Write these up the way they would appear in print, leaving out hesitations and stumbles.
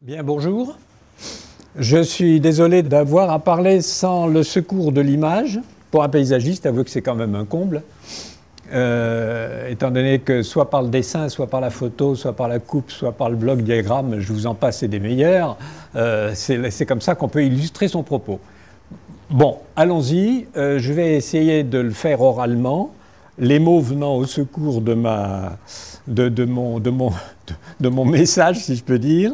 Bien, bonjour. Je suis désolé d'avoir à parler sans le secours de l'image. Pour un paysagiste, avouez que c'est quand même un comble. Étant donné que soit par le dessin, soit par la photo, soit par la coupe, soit par le bloc diagramme, je vous en passe et des meilleurs, c'est comme ça qu'on peut illustrer son propos. Bon, allons-y. Je vais essayer de le faire oralement, les mots venant au secours de mon message, si je peux dire.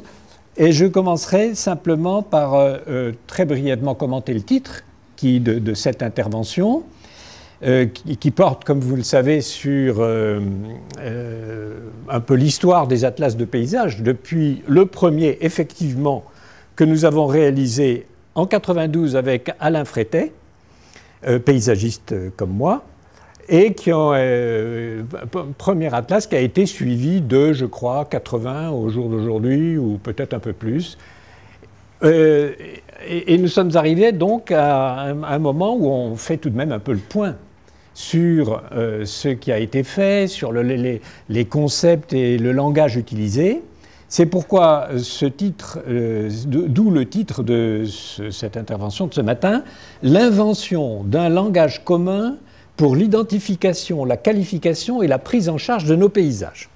Et je commencerai simplement par très brièvement commenter le titre de cette intervention, qui porte, comme vous le savez, sur un peu l'histoire des atlas de paysage, depuis le premier, effectivement, que nous avons réalisé en 92 avec Alain Frétet, paysagiste comme moi, et qui ont un premier atlas qui a été suivi de, je crois, 80 au jour d'aujourd'hui, ou peut-être un peu plus. Et nous sommes arrivés donc à un moment où on fait tout de même un peu le point sur ce qui a été fait, sur les concepts et le langage utilisé. C'est pourquoi ce titre, d'où le titre de cette intervention de ce matin, l'invention d'un langage commun pour l'identification, la qualification et la prise en charge de nos paysages.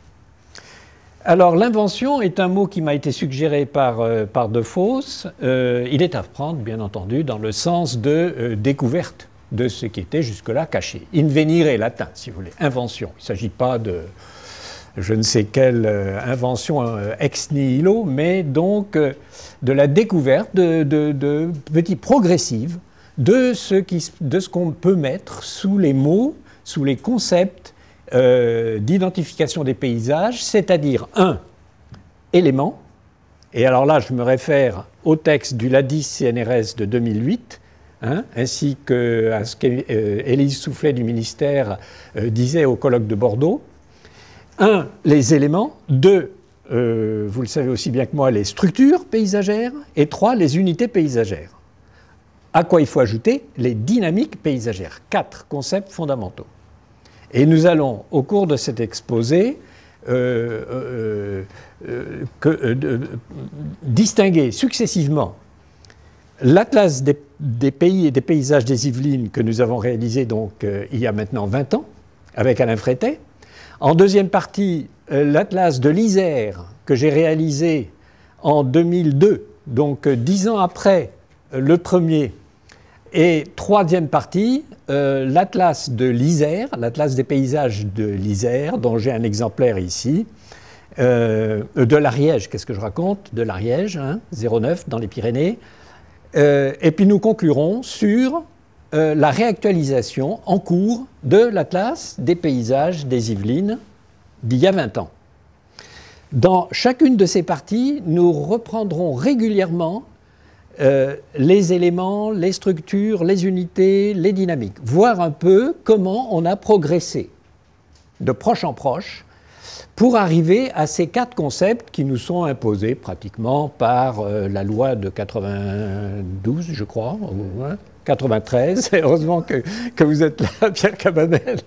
Alors, l'invention est un mot qui m'a été suggéré par De Vos. Il est à prendre, bien entendu, dans le sens de découverte de ce qui était jusque-là caché. Invenire latin, si vous voulez, invention. Il ne s'agit pas de je ne sais quelle invention ex nihilo, mais donc de la découverte de petits progressives de ce qu'on peut mettre sous les mots, sous les concepts d'identification des paysages, c'est-à-dire un élément, et alors là je me réfère au texte du LADIS-CNRS de 2008, ainsi qu'à ce qu'Élise Soufflet du ministère disait au colloque de Bordeaux. Un, les éléments. Deux, vous le savez aussi bien que moi, les structures paysagères. Et trois, les unités paysagères. À quoi il faut ajouter les dynamiques paysagères. 4 concepts fondamentaux. Et nous allons, au cours de cet exposé, distinguer successivement l'atlas des pays et des paysages des Yvelines que nous avons réalisé donc, il y a maintenant 20 ans, avec Alain Frétet. En deuxième partie, l'atlas de l'Isère que j'ai réalisé en 2002, donc 10 ans après le premier. Et troisième partie, l'atlas de l'Isère, l'atlas des paysages de l'Isère, dont j'ai un exemplaire ici, de l'Ariège, qu'est-ce que je raconte? De l'Ariège, 09, dans les Pyrénées. Et puis nous conclurons sur la réactualisation en cours de l'atlas des paysages des Yvelines d'il y a 20 ans. Dans chacune de ces parties, nous reprendrons régulièrement les éléments, les structures, les unités, les dynamiques, voir un peu comment on a progressé de proche en proche pour arriver à ces 4 concepts qui nous sont imposés pratiquement par la loi de 92, je crois, 93, heureusement que vous êtes là, Pierre Cabanel,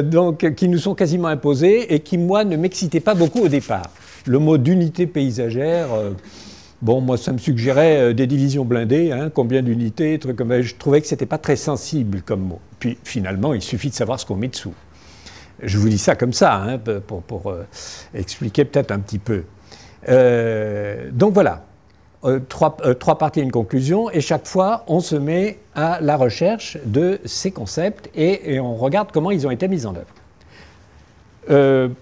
donc qui nous sont quasiment imposés et qui, moi, ne m'excitaient pas beaucoup au départ. Le mot d'unité paysagère... bon, moi, ça me suggérait des divisions blindées, combien d'unités, trucs comme ça. Je trouvais que ce n'était pas très sensible comme mot. Puis, finalement, il suffit de savoir ce qu'on met dessous. Je vous dis ça comme ça, pour expliquer peut-être un petit peu. Donc, voilà. 3 parties et une conclusion. Et chaque fois, on se met à la recherche de ces concepts et on regarde comment ils ont été mis en œuvre.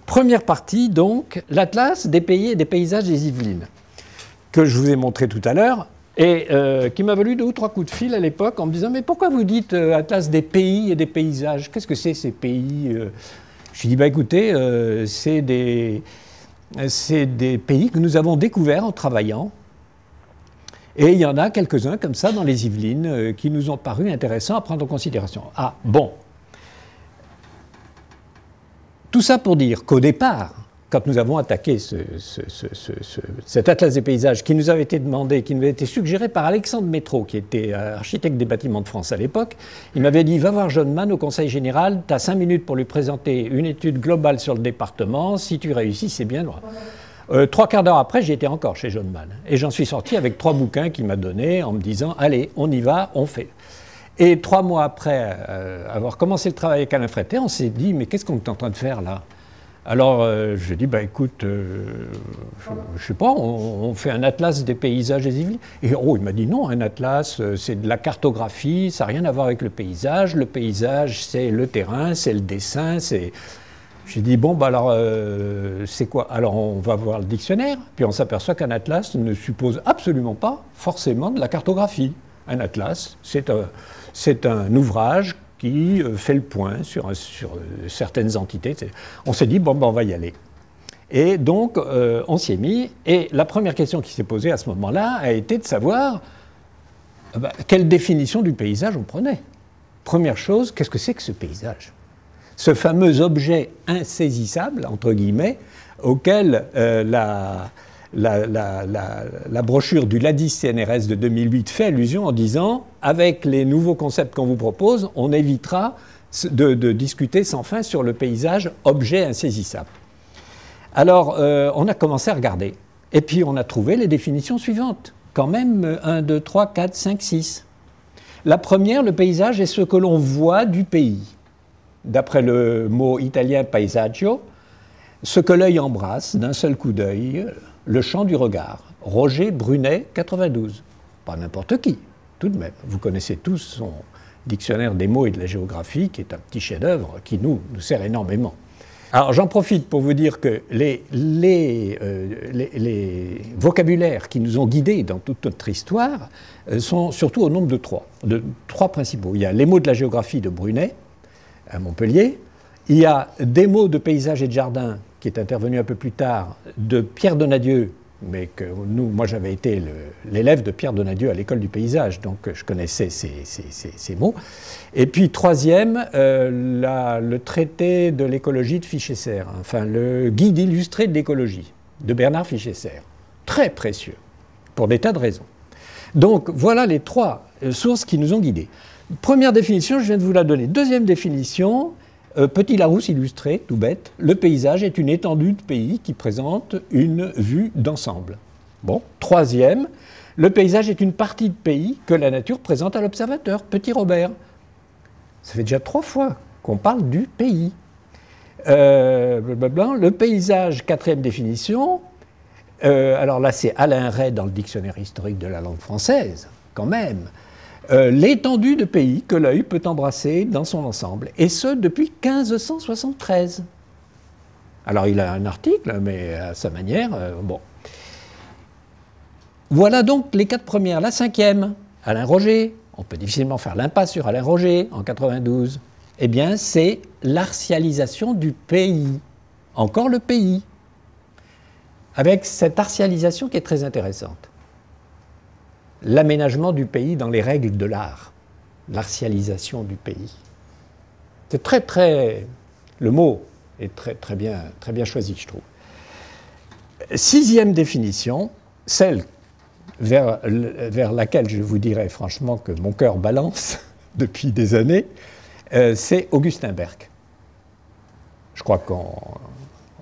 Première partie, donc, l'atlas des pays et des paysages des Yvelines, que je vous ai montré tout à l'heure, et qui m'a valu 2 ou 3 coups de fil à l'époque en me disant « Mais pourquoi vous dites atlas des pays et des paysages? Qu'est-ce que c'est ces pays ?» Je lui ai dit « Bah écoutez, c'est des pays que nous avons découverts en travaillant, et il y en a quelques-uns comme ça dans les Yvelines qui nous ont paru intéressants à prendre en considération. » Ah, bon. Tout ça pour dire qu'au départ, quand nous avons attaqué cet atlas des paysages qui nous avait été demandé, qui nous avait été suggéré par Alexandre Métro, qui était architecte des bâtiments de France à l'époque, il m'avait dit « Va voir John Mann au Conseil général, tu as 5 minutes pour lui présenter une étude globale sur le département, si tu réussis, c'est bien droit. » Trois quarts d'heure après, j'y étais encore chez John Mann. Et j'en suis sorti avec 3 bouquins qu'il m'a donnés en me disant « Allez, on y va, on fait ». Et 3 mois après avoir commencé le travail avec Alain Frétet, on s'est dit « Mais qu'est-ce qu'on est en train de faire là ?» Alors, je lui ai dit, bah, écoute, je sais pas, on fait un atlas des paysages des Yvelines. Et il m'a dit, non, un atlas, c'est de la cartographie, ça n'a rien à voir avec le paysage. Le paysage, c'est le terrain, c'est le dessin, c'est... J'ai dit, bon, bah alors, c'est quoi? Alors, on va voir le dictionnaire, puis on s'aperçoit qu'un atlas ne suppose absolument pas forcément de la cartographie. Un atlas, c'est un ouvrage qui fait le point sur certaines entités. On s'est dit, bon, ben, on va y aller. Et donc, on s'y est mis. Et la première question qui s'est posée à ce moment-là a été de savoir quelle définition du paysage on prenait. Première chose, qu'est-ce que c'est que ce paysage? Ce fameux objet insaisissable, entre guillemets, auquel la brochure du LADIS CNRS de 2008 fait allusion en disant « Avec les nouveaux concepts qu'on vous propose, on évitera de discuter sans fin sur le paysage objet insaisissable. » Alors, on a commencé à regarder. Et puis, on a trouvé les définitions suivantes. Quand même, 1, 2, 3, 4, 5, 6. La première, le paysage est ce que l'on voit du pays. D'après le mot italien paesaggio, ce que l'œil embrasse d'un seul coup d'œil, le champ du regard. Roger Brunet, 92. Pas n'importe qui, tout de même. Vous connaissez tous son dictionnaire des mots et de la géographie, qui est un petit chef-d'œuvre qui nous sert énormément. Alors j'en profite pour vous dire que les vocabulaires qui nous ont guidés dans toute notre histoire sont surtout au nombre de 3 principaux. Il y a les mots de la géographie de Brunet, à Montpellier. Il y a des mots de paysage et de jardin, qui est intervenu un peu plus tard, de Pierre Donadieu, mais que moi j'avais été l'élève de Pierre Donadieu à l'école du paysage, donc je connaissais ces mots. Et puis troisième, le traité de l'écologie de Fichesser, enfin le guide illustré de l'écologie de Bernard Fichesser, très précieux, pour des tas de raisons. Donc voilà les 3 sources qui nous ont guidés. Première définition, je viens de vous la donner. Deuxième définition, Petit Larousse illustré, tout bête, le paysage est une étendue de pays qui présente une vue d'ensemble. Bon, troisième, le paysage est une partie de pays que la nature présente à l'observateur, Petit Robert. Ça fait déjà 3 fois qu'on parle du pays. Le paysage, 4e définition, alors là c'est Alain Ray dans le dictionnaire historique de la langue française, quand même. L'étendue de pays que l'œil peut embrasser dans son ensemble, et ce depuis 1573. Alors il a un article, mais à sa manière, bon. Voilà donc les 4 premières. La 5e, Alain Roger, on peut difficilement faire l'impasse sur Alain Roger, en 92. Eh bien, c'est l'artialisation du pays. Encore le pays. Avec cette artialisation qui est très intéressante. L'aménagement du pays dans les règles de l'art, l'artialisation du pays. C'est le mot est très bien choisi, je trouve. 6e définition, celle vers laquelle je vous dirais franchement que mon cœur balance depuis des années, c'est Augustin Berg. Je crois qu'on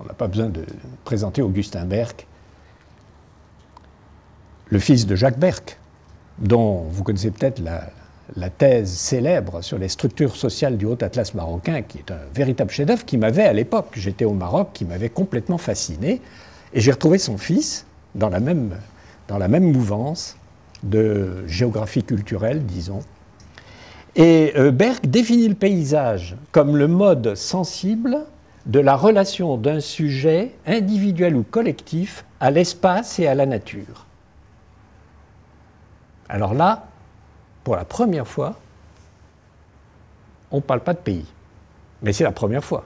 n'a pas besoin de présenter Augustin Berg, le fils de Jacques Berg, dont vous connaissez peut-être la thèse célèbre sur les structures sociales du Haut Atlas marocain, qui est un véritable chef-d'œuvre qui m'avait, à l'époque, j'étais au Maroc, qui m'avait complètement fasciné. Et j'ai retrouvé son fils dans la même mouvance de géographie culturelle, disons. Et Berg définit le paysage comme le mode sensible de la relation d'un sujet individuel ou collectif à l'espace et à la nature. Alors là, pour la première fois, on ne parle pas de pays, mais c'est la première fois.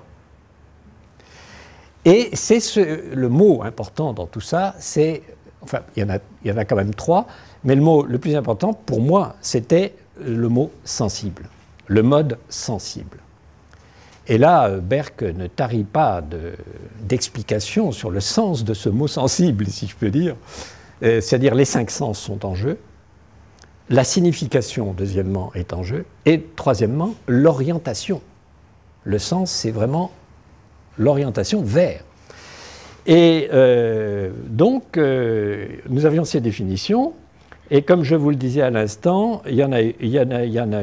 Et c'est le mot important dans tout ça, c'est, enfin, il y en a quand même 3, mais le mot le plus important pour moi, c'était le mot sensible, le mode sensible. Et là, Berg ne tarit pas d'explications sur le sens de ce mot sensible, si je peux dire. C'est-à-dire les 5 sens sont en jeu. La signification, deuxièmement, est en jeu. Et troisièmement, l'orientation. Le sens, c'est vraiment l'orientation vers. Et donc, nous avions ces définitions, et comme je vous le disais à l'instant, il y en a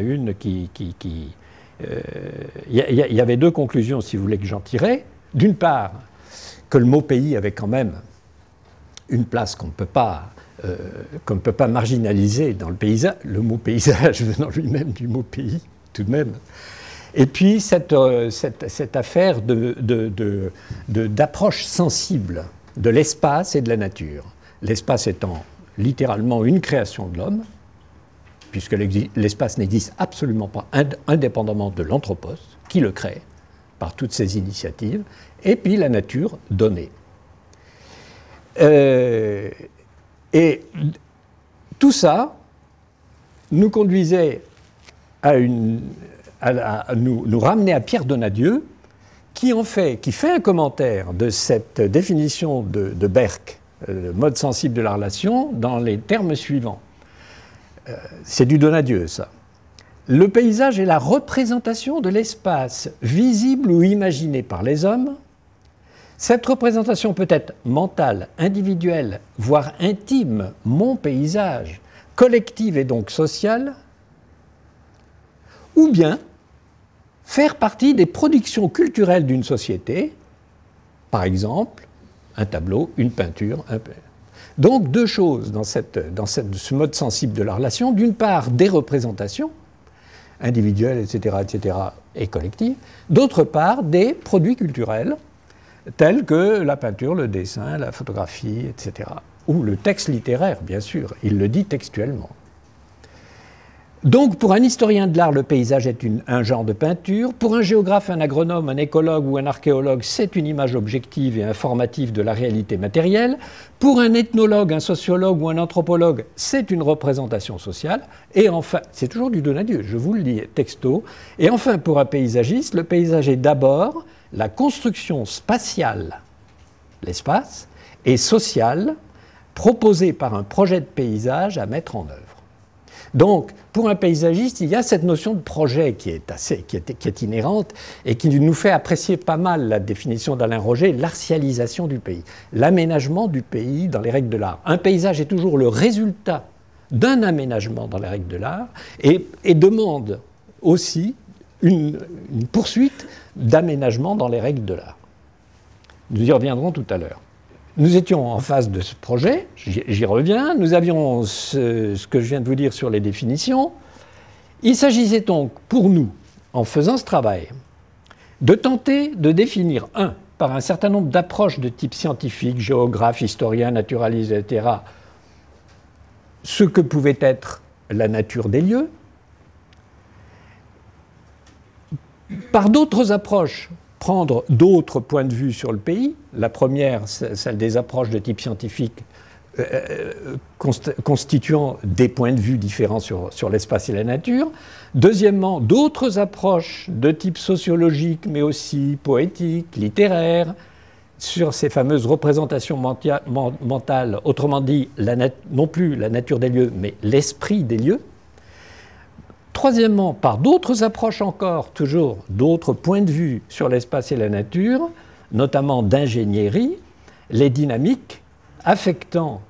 une qui il y avait deux conclusions, si vous voulez, que j'en tirais. D'une part, que le mot pays avait quand même une place qu'on ne peut pas marginaliser dans le paysage. Le mot paysage venant lui-même du mot pays, tout de même. Et puis cette affaire d'approche sensible de l'espace et de la nature. L'espace étant littéralement une création de l'homme, puisque l'espace n'existe absolument pas indépendamment de l'anthropos, qui le crée par toutes ses initiatives, et puis la nature donnée. Et tout ça nous conduisait à nous ramener à Pierre Donadieu, qui fait un commentaire de cette définition de Berck, le mode sensible de la relation, dans les termes suivants. C'est du Donadieu, ça. Le paysage est la représentation de l'espace visible ou imaginé par les hommes. Cette représentation peut être mentale, individuelle, voire intime, mon paysage, collective et donc sociale, ou bien faire partie des productions culturelles d'une société, par exemple, un tableau, une peinture, Donc deux choses dans ce mode sensible de la relation. D'une part, des représentations individuelles, etc., et collectives. D'autre part, des produits culturels tels que la peinture, le dessin, la photographie, etc. Ou le texte littéraire, bien sûr. Il le dit textuellement. Donc, pour un historien de l'art, le paysage est un genre de peinture. Pour un géographe, un agronome, un écologue ou un archéologue, c'est une image objective et informative de la réalité matérielle. Pour un ethnologue, un sociologue ou un anthropologue, c'est une représentation sociale. Et enfin, c'est toujours du Donadieu, je vous le dis texto. Et enfin, pour un paysagiste, le paysage est d'abord la construction spatiale, l'espace, et sociale, proposée par un projet de paysage à mettre en œuvre. Donc, pour un paysagiste, il y a cette notion de projet qui est inhérente et qui nous fait apprécier pas mal la définition d'Alain Roger, l'artialisation du pays, l'aménagement du pays dans les règles de l'art. Un paysage est toujours le résultat d'un aménagement dans les règles de l'art et demande aussi une poursuite d'aménagement dans les règles de l'art. Nous y reviendrons tout à l'heure. Nous étions en face de ce projet, j'y reviens, nous avions ce que je viens de vous dire sur les définitions. Il s'agissait donc pour nous, en faisant ce travail, de tenter de définir, par un certain nombre d'approches de type scientifique, géographe, historien, naturaliste, etc., ce que pouvait être la nature des lieux. Par d'autres approches, prendre d'autres points de vue sur le pays. La première, celle des approches de type scientifique constituant des points de vue différents sur l'espace et la nature. Deuxièmement, d'autres approches de type sociologique, mais aussi poétique, littéraire, sur ces fameuses représentations mentales, autrement dit, non plus la nature des lieux, mais l'esprit des lieux. Troisièmement, par d'autres approches encore, toujours d'autres points de vue sur l'espace et la nature, notamment d'ingénierie, les dynamiques affectant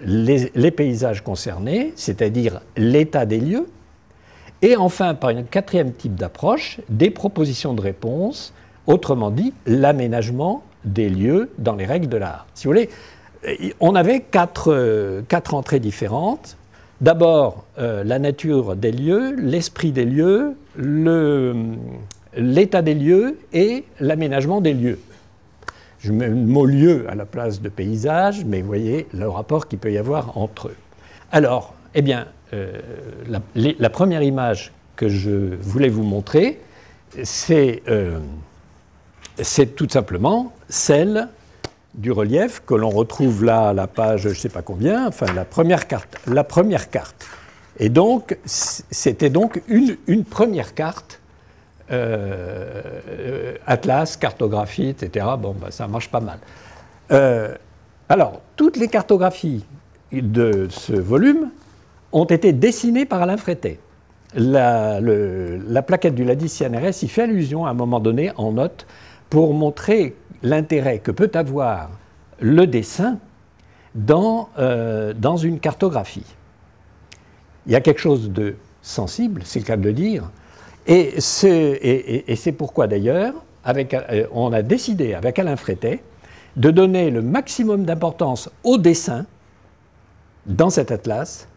les paysages concernés, c'est-à-dire l'état des lieux, et enfin, par un quatrième type d'approche, des propositions de réponse, autrement dit, l'aménagement des lieux dans les règles de l'art. Si vous voulez, on avait quatre entrées différentes. D'abord, la nature des lieux, l'esprit des lieux, l'état des lieux et l'aménagement des lieux. Je mets le mot lieu à la place de paysage, mais vous voyez le rapport qu'il peut y avoir entre eux. Alors, eh bien, la première image que je voulais vous montrer, c'est tout simplement celle du relief que l'on retrouve là à la page, je ne sais pas combien, enfin la première carte. Et donc, c'était donc une première carte, atlas, cartographie, etc. Bon, ben, ça marche pas mal. Alors, toutes les cartographies de ce volume ont été dessinées par Alain Frétet. La plaquette du LADIS CNRS y fait allusion à un moment donné en note pour montrer l'intérêt que peut avoir le dessin dans une cartographie. Il y a quelque chose de sensible, c'est le cas de le dire, et c'est pourquoi d'ailleurs, on a décidé avec Alain Frétet de donner le maximum d'importance au dessin dans cet atlas,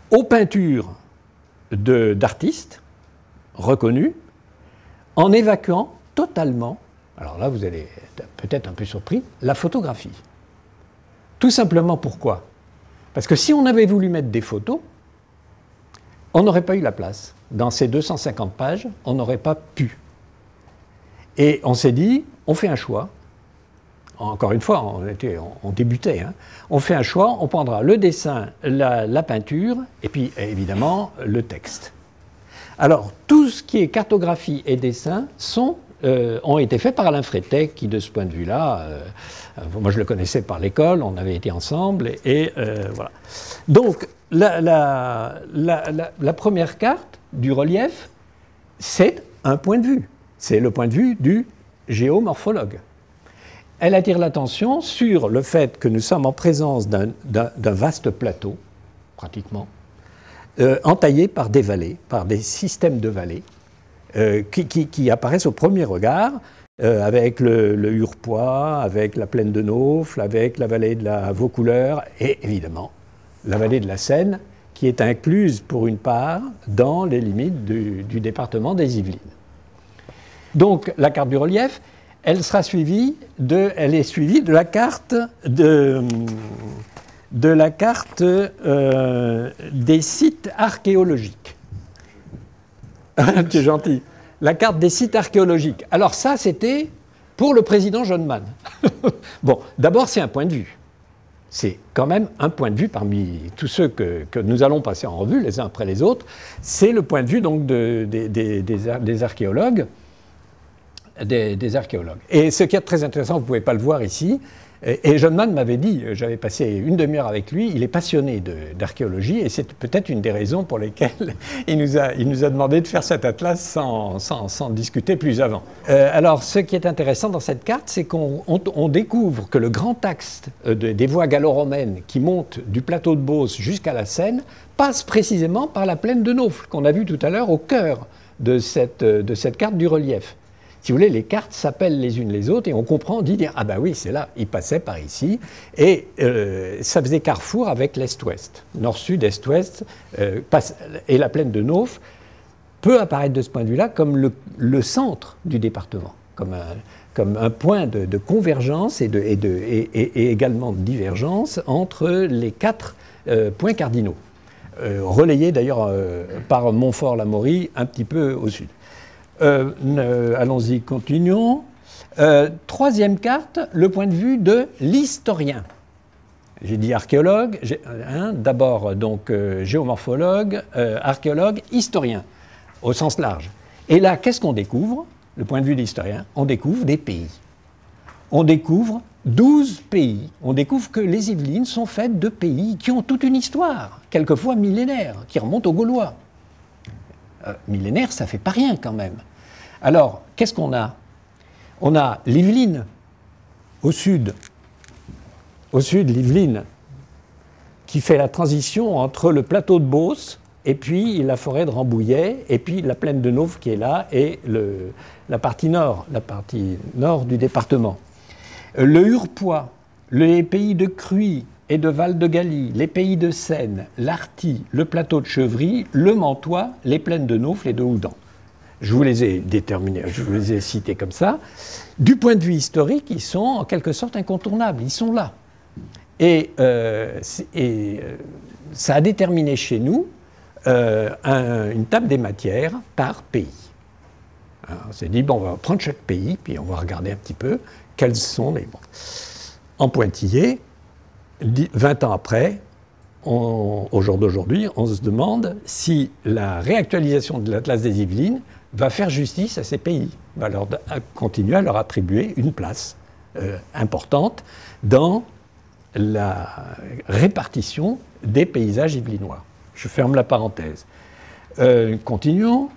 aux peintures d'artistes reconnus, en évacuant totalement, alors là vous allez être peut-être un peu surpris, la photographie. Tout simplement pourquoi? Parce que si on avait voulu mettre des photos, on n'aurait pas eu la place. Dans ces 250 pages, on n'aurait pas pu. Et on s'est dit, on fait un choix. Encore une fois, on débutait. Hein. On fait un choix, on prendra le dessin, la peinture, et puis évidemment le texte. Alors, tout ce qui est cartographie et dessin ont été faits par Alain Frétet, qui de ce point de vue-là, moi je le connaissais par l'école, on avait été ensemble, et voilà. Donc, la première carte du relief, c'est un point de vue. C'est le point de vue du géomorphologue. Elle attire l'attention sur le fait que nous sommes en présence d'un vaste plateau, pratiquement, entaillé par des vallées, par des systèmes de vallées, qui apparaissent au premier regard, avec le Hurepoix, avec la plaine de Naufle, avec la vallée de la Vaucouleurs, et évidemment, la vallée de la Seine, qui est incluse pour une part dans les limites du département des Yvelines. Donc la carte du relief, elle est suivie de la carte des sites archéologiques. Tu es gentil. La carte des sites archéologiques. Alors ça, c'était pour le président Johnman. Bon, d'abord, c'est un point de vue. C'est quand même un point de vue parmi tous ceux que nous allons passer en revue les uns après les autres. C'est le point de vue donc des archéologues. Des archéologues. Et ce qui est très intéressant, vous ne pouvez pas le voir ici, et Johnman m'avait dit, j'avais passé une demi-heure avec lui, il est passionné d'archéologie, et c'est peut-être une des raisons pour lesquelles il nous a demandé de faire cet atlas sans discuter plus avant. Alors, ce qui est intéressant dans cette carte, c'est qu'on découvre que le grand axe des voies gallo-romaines qui montent du plateau de Beauce jusqu'à la Seine passe précisément par la plaine de Naufle, qu'on a vue tout à l'heure au cœur de cette carte du relief. Si vous voulez, les cartes s'appellent les unes les autres et on comprend, on dit, ah ben oui, c'est là, il passait par ici. Et ça faisait carrefour avec l'Est-Ouest, Nord-Sud, Est-Ouest, et la plaine de Naufle peut apparaître de ce point de vue-là comme le centre du département, comme un point de convergence et également de divergence entre les 4 points cardinaux, relayés d'ailleurs par Montfort-l'Amaury un petit peu au sud. Allons-y, continuons. Troisième carte, le point de vue de l'historien. J'ai dit archéologue, d'abord donc géomorphologue, archéologue, historien, au sens large. Et là, qu'est-ce qu'on découvre? Le point de vue de l'historien, on découvre des pays. On découvre 12 pays. On découvre que les Yvelines sont faites de pays qui ont toute une histoire, quelquefois millénaire, qui remonte aux Gaulois. Millénaire, ça fait pas rien quand même. Alors, qu'est-ce qu'on a? On a l'Yveline, au sud l'Yveline, qui fait la transition entre le plateau de Beauce et puis la forêt de Rambouillet, et puis la plaine de Naufle qui est là, et la partie nord du département. Le Hurepoix, les pays de Cruy et de Val-de-Galie, les pays de Seine, l'Arty, le plateau de Chevry, le Mantois, les plaines de Naufle et de Houdan. Je vous les ai déterminés, je vous les ai cités comme ça. Du point de vue historique, ils sont en quelque sorte incontournables, ils sont là. Et ça a déterminé chez nous une table des matières par pays. Alors, on s'est dit, bon, on va prendre chaque pays, puis on va regarder un petit peu quels sont les... Bon. En pointillé, 20 ans après, au jour d'aujourd'hui, on se demande si la réactualisation de l'Atlas des Yvelines va faire justice à ces pays, va continuer à leur attribuer une place importante dans la répartition des paysages yvelinois. Je ferme la parenthèse. Continuons.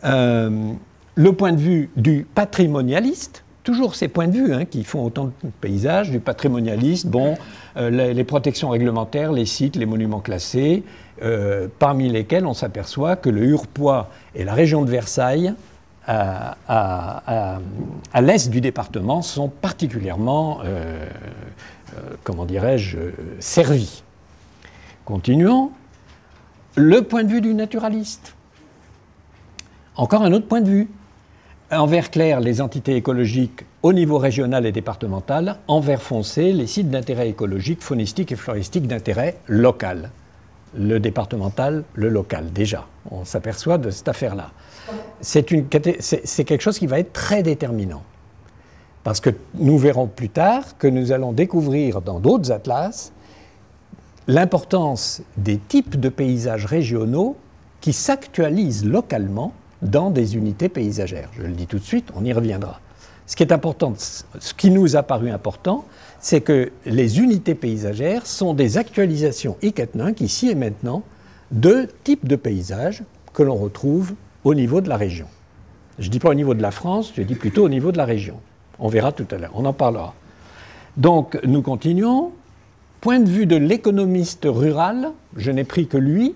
Le point de vue du patrimonialiste, toujours ces points de vue hein, qui font autant de paysages, du patrimonialiste, bon, les protections réglementaires, les sites, les monuments classés, parmi lesquels on s'aperçoit que le Hurepoix et la région de Versailles, à l'est du département, sont particulièrement, comment dirais-je, servis. Continuons. Le point de vue du naturaliste. Encore un autre point de vue. En vert clair, les entités écologiques au niveau régional et départemental. En vert foncé, les sites d'intérêt écologique, faunistique et floristique d'intérêt local. Le départemental, le local, déjà. On s'aperçoit de cette affaire-là. C'est quelque chose qui va être très déterminant. Parce que nous verrons plus tard que nous allons découvrir dans d'autres atlas l'importance des types de paysages régionaux qui s'actualisent localement dans des unités paysagères. Je le dis tout de suite, on y reviendra. Ce qui est important, ce qui nous a paru important, c'est que les unités paysagères sont des actualisations hic et nunc, ici et maintenant, de types de paysages que l'on retrouve au niveau de la région. Je ne dis pas au niveau de la France, je dis plutôt au niveau de la région. On verra tout à l'heure, on en parlera. Donc, nous continuons. Point de vue de l'économiste rural, je n'ai pris que lui.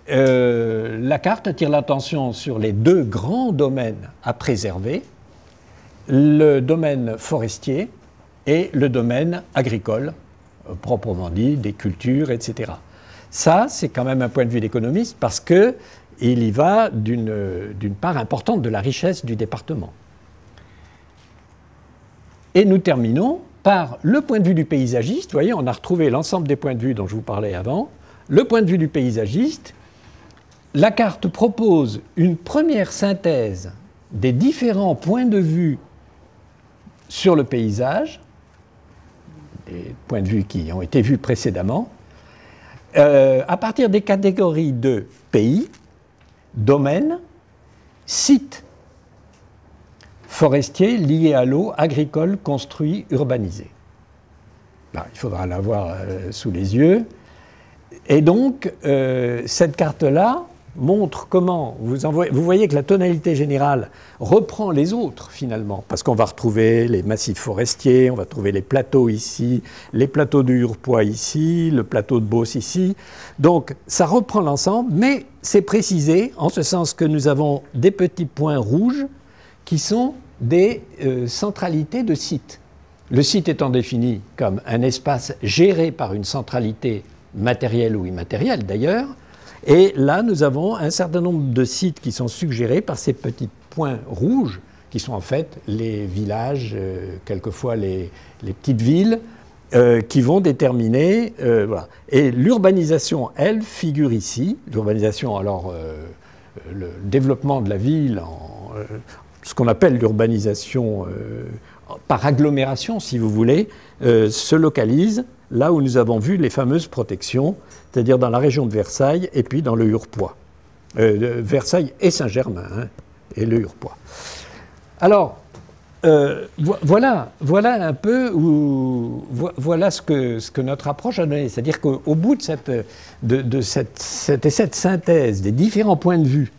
La carte attire l'attention sur les deux grands domaines à préserver, le domaine forestier et le domaine agricole, proprement dit, des cultures, etc. Ça, c'est quand même un point de vue d'économiste parce qu'il y va d'une part importante de la richesse du département. Et nous terminons par le point de vue du paysagiste. Vous voyez, on a retrouvé l'ensemble des points de vue dont je vous parlais avant. Le point de vue du paysagiste, la carte propose une première synthèse des différents points de vue sur le paysage, des points de vue qui ont été vus précédemment, à partir des catégories de pays, domaines, sites forestiers liés à l'eau, agricoles, construits, urbanisés. Là, il faudra l'avoir sous les yeux. Et donc, cette carte-là montre comment, vous voyez que la tonalité générale reprend les autres finalement, parce qu'on va retrouver les massifs forestiers, on va trouver les plateaux ici, les plateaux du Hurepoix ici, le plateau de Beauce ici. Donc ça reprend l'ensemble, mais c'est précisé en ce sens que nous avons des petits points rouges qui sont des centralités de sites. Le site étant défini comme un espace géré par une centralité matérielle ou immatérielle d'ailleurs. Et là, nous avons un certain nombre de sites qui sont suggérés par ces petits points rouges, qui sont en fait les villages, quelquefois les petites villes, qui vont déterminer... voilà. Et l'urbanisation, elle, figure ici. L'urbanisation, alors, le développement de la ville, ce qu'on appelle l'urbanisation par agglomération, si vous voulez, se localise là où nous avons vu les fameuses protections, c'est-à-dire dans la région de Versailles et puis dans le Hurepoix. Versailles et Saint-Germain, hein, et le Hurepoix. Alors, voilà un peu voilà ce que notre approche a donné. C'est-à-dire qu'au bout de cette synthèse des différents points de vue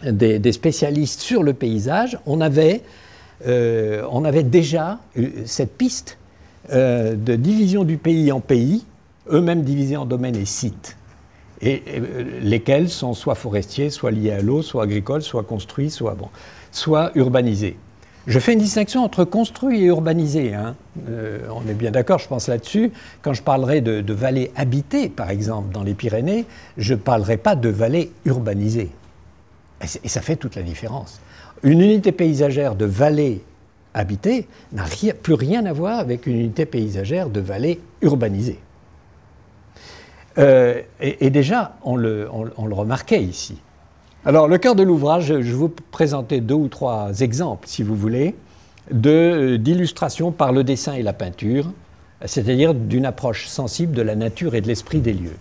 des spécialistes sur le paysage, on avait déjà cette piste de division du pays en pays, eux-mêmes divisés en domaines et sites, et lesquels sont soit forestiers, soit liés à l'eau, soit agricoles, soit construits, soit urbanisés. Je fais une distinction entre construit et urbanisé. Hein. On est bien d'accord, je pense là-dessus. Quand je parlerai de vallées habitées, par exemple, dans les Pyrénées, je ne parlerai pas de vallées urbanisées. Et ça fait toute la différence. Une unité paysagère de vallée habitée n'a plus rien à voir avec une unité paysagère de vallée urbanisée. Et déjà, on le remarquait ici. Alors, le cœur de l'ouvrage, je vais vous présenter 2 ou 3 exemples, si vous voulez, d'illustration par le dessin et la peinture, c'est-à-dire d'une approche sensible de la nature et de l'esprit des lieux.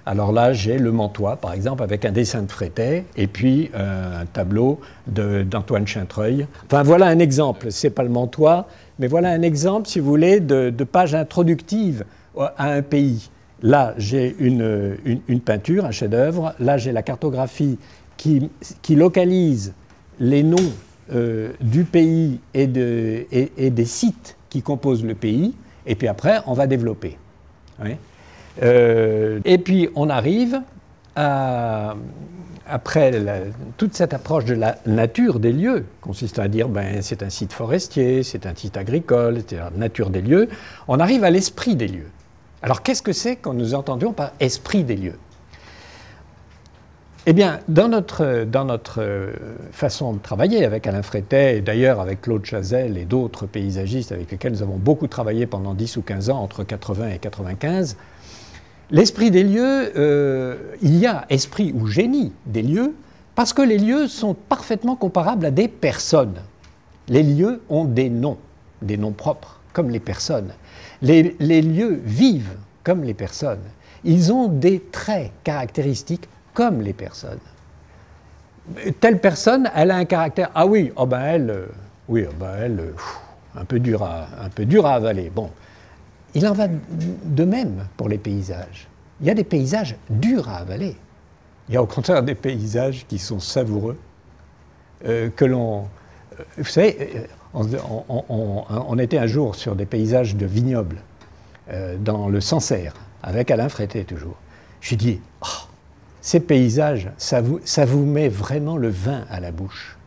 Alors là, j'ai le Mantois, par exemple, avec un dessin de Frétet, et puis un tableau d'Antoine Chintreuil. Enfin, voilà un exemple. Ce n'est pas le Mantois, mais voilà un exemple, si vous voulez, de page introductive à un pays. Là, j'ai une peinture, un chef-d'œuvre. Là, j'ai la cartographie qui localise les noms du pays et des sites qui composent le pays, et puis après, on va développer. Oui. Et puis, on arrive à... Après toute cette approche de la nature des lieux, consistant à dire ben, c'est un site forestier, c'est un site agricole, c'est la nature des lieux, on arrive à l'esprit des lieux. Alors qu'est-ce que c'est que nous entendions par esprit des lieux? Eh bien, dans notre façon de travailler avec Alain Frétet, et d'ailleurs avec Claude Chazelle et d'autres paysagistes avec lesquels nous avons beaucoup travaillé pendant 10 ou 15 ans, entre 80 et 95, l'esprit des lieux, il y a esprit ou génie des lieux, parce que les lieux sont parfaitement comparables à des personnes. Les lieux ont des noms propres, comme les personnes. Les lieux vivent comme les personnes. Ils ont des traits caractéristiques comme les personnes. Telle personne, elle a un caractère, ah oui, oh ben elle, un peu dur à avaler. Bon. Il en va de même pour les paysages. Il y a des paysages durs à avaler. Il y a au contraire des paysages qui sont savoureux, que l'on... Vous savez, on était un jour sur des paysages de vignobles, dans le Sancerre, avec Alain Frétet toujours. Je lui dis, oh, ces paysages, ça vous met vraiment le vin à la bouche.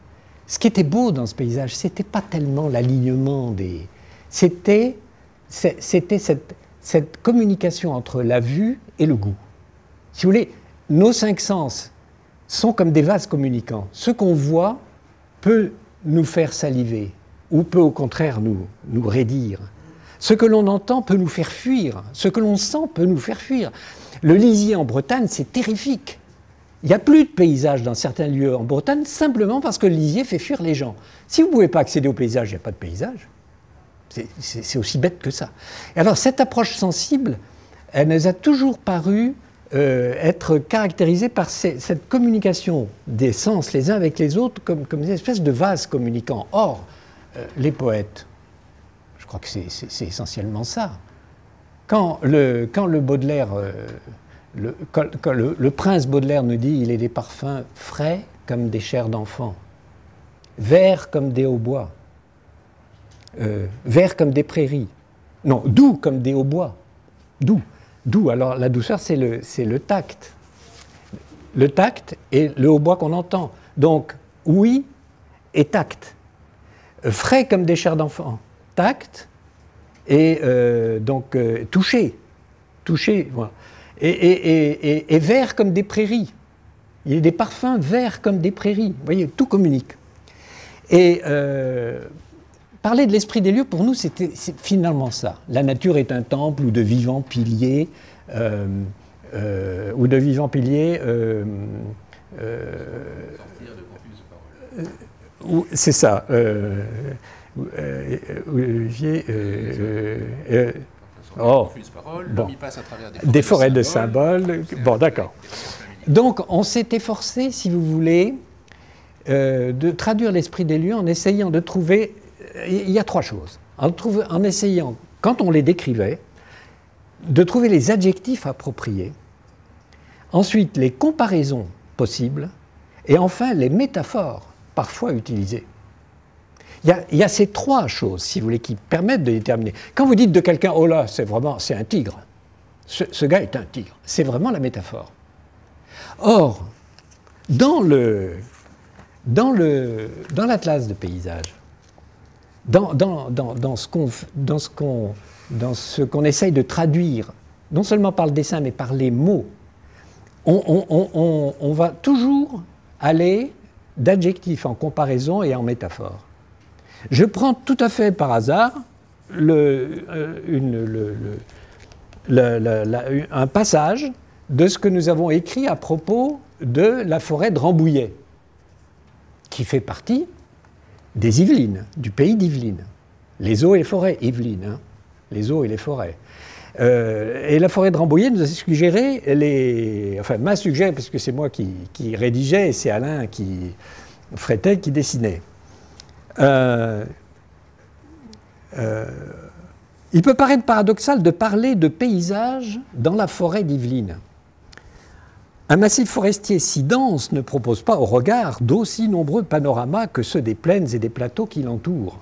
Ce qui était beau dans ce paysage, c'était pas tellement l'alignement des... C'était cette communication entre la vue et le goût. Si vous voulez, nos 5 sens sont comme des vases communicants. Ce qu'on voit peut nous faire saliver ou peut au contraire nous raidir. Ce que l'on entend peut nous faire fuir. Ce que l'on sent peut nous faire fuir. Le lisier en Bretagne, c'est terrifique. Il n'y a plus de paysage dans certains lieux en Bretagne simplement parce que le lisier fait fuir les gens. Si vous ne pouvez pas accéder au paysage, il n'y a pas de paysage. C'est aussi bête que ça. Et alors, cette approche sensible, elle nous a toujours paru être caractérisée par cette communication des sens les uns avec les autres comme une espèce de vase communicant. Or, les poètes, je crois que c'est essentiellement ça. Quand le Baudelaire, quand le prince Baudelaire nous dit « il est des parfums frais comme des chairs d'enfants, verts comme des hautbois », verts comme des prairies. Non, doux comme des hautbois. Doux. Doux. Alors la douceur, c'est le tact. Le tact et le hautbois qu'on entend. Donc, oui et tact. Frais comme des chairs d'enfant. Tact et toucher. Toucher. Voilà. Et verts comme des prairies. Il y a des parfums verts comme des prairies. Vous voyez, tout communique. Et parler de l'esprit des lieux, pour nous, c'est finalement ça. La nature est un temple ou de vivants piliers, c'est ça. Olivier. Bon, des forêts de symboles. Bon, d'accord. Donc, on s'est efforcé, si vous voulez, de traduire l'esprit des lieux en essayant de trouver... Il y a 3 choses. En essayant, quand on les décrivait, de trouver les adjectifs appropriés, ensuite les comparaisons possibles, et enfin les métaphores parfois utilisées. Il y a ces 3 choses, si vous voulez, qui permettent de déterminer. Quand vous dites de quelqu'un, oh là, c'est un tigre, ce gars est un tigre, c'est vraiment la métaphore. Or, dans l'atlas de paysage, dans ce qu'on essaye de traduire, non seulement par le dessin, mais par les mots, on va toujours aller d'adjectifs en comparaison et en métaphore. Je prends tout à fait par hasard un passage de ce que nous avons écrit à propos de la forêt de Rambouillet, qui fait partie des Yvelines, du pays d'Yvelines. Les eaux et les forêts, Yvelines, hein, les eaux et les forêts. Et la forêt de Rambouillet nous a suggéré m'a suggéré, parce que c'est moi qui rédigeais et c'est Alain Frétet qui dessinait. Il peut paraître paradoxal de parler de paysage dans la forêt d'Yvelines. Un massif forestier si dense ne propose pas au regard d'aussi nombreux panoramas que ceux des plaines et des plateaux qui l'entourent.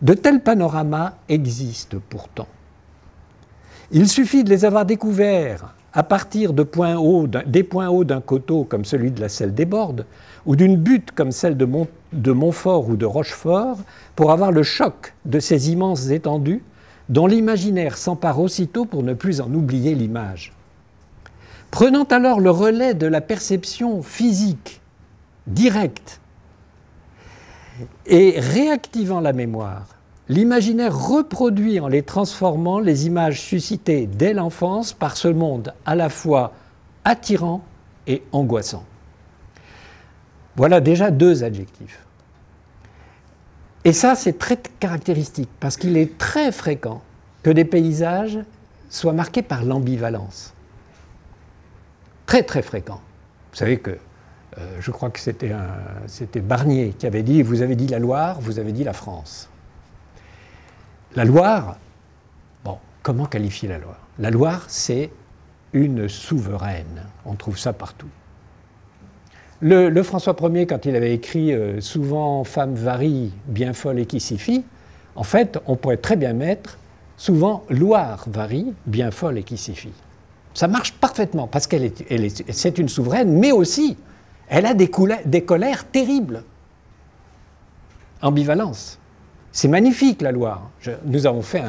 De tels panoramas existent pourtant. Il suffit de les avoir découverts à partir des points hauts d'un coteau comme celui de la Selle des Bordes, ou d'une butte comme celle de Montfort ou de Rochefort, pour avoir le choc de ces immenses étendues dont l'imaginaire s'empare aussitôt pour ne plus en oublier l'image. Prenant alors le relais de la perception physique, directe, et réactivant la mémoire, l'imaginaire reproduit en les transformant les images suscitées dès l'enfance par ce monde à la fois attirant et angoissant. Voilà déjà 2 adjectifs. Et ça, c'est très caractéristique, parce qu'il est très fréquent que des paysages soient marqués par l'ambivalence. Très, très fréquent. Vous savez que, je crois que c'était Barnier qui avait dit « Vous avez dit la Loire, vous avez dit la France ». La Loire, bon, comment qualifier la Loire? La Loire, c'est une souveraine. On trouve ça partout. Le François Ier, quand il avait écrit « Souvent femme varie, bien folle et qui s'y fie », en fait, on pourrait très bien mettre « Souvent Loire varie, bien folle et qui s'y fie ». Ça marche parfaitement, parce c'est une souveraine, mais aussi, elle a des colères terribles. Ambivalence. C'est magnifique, la Loire. Nous avons fait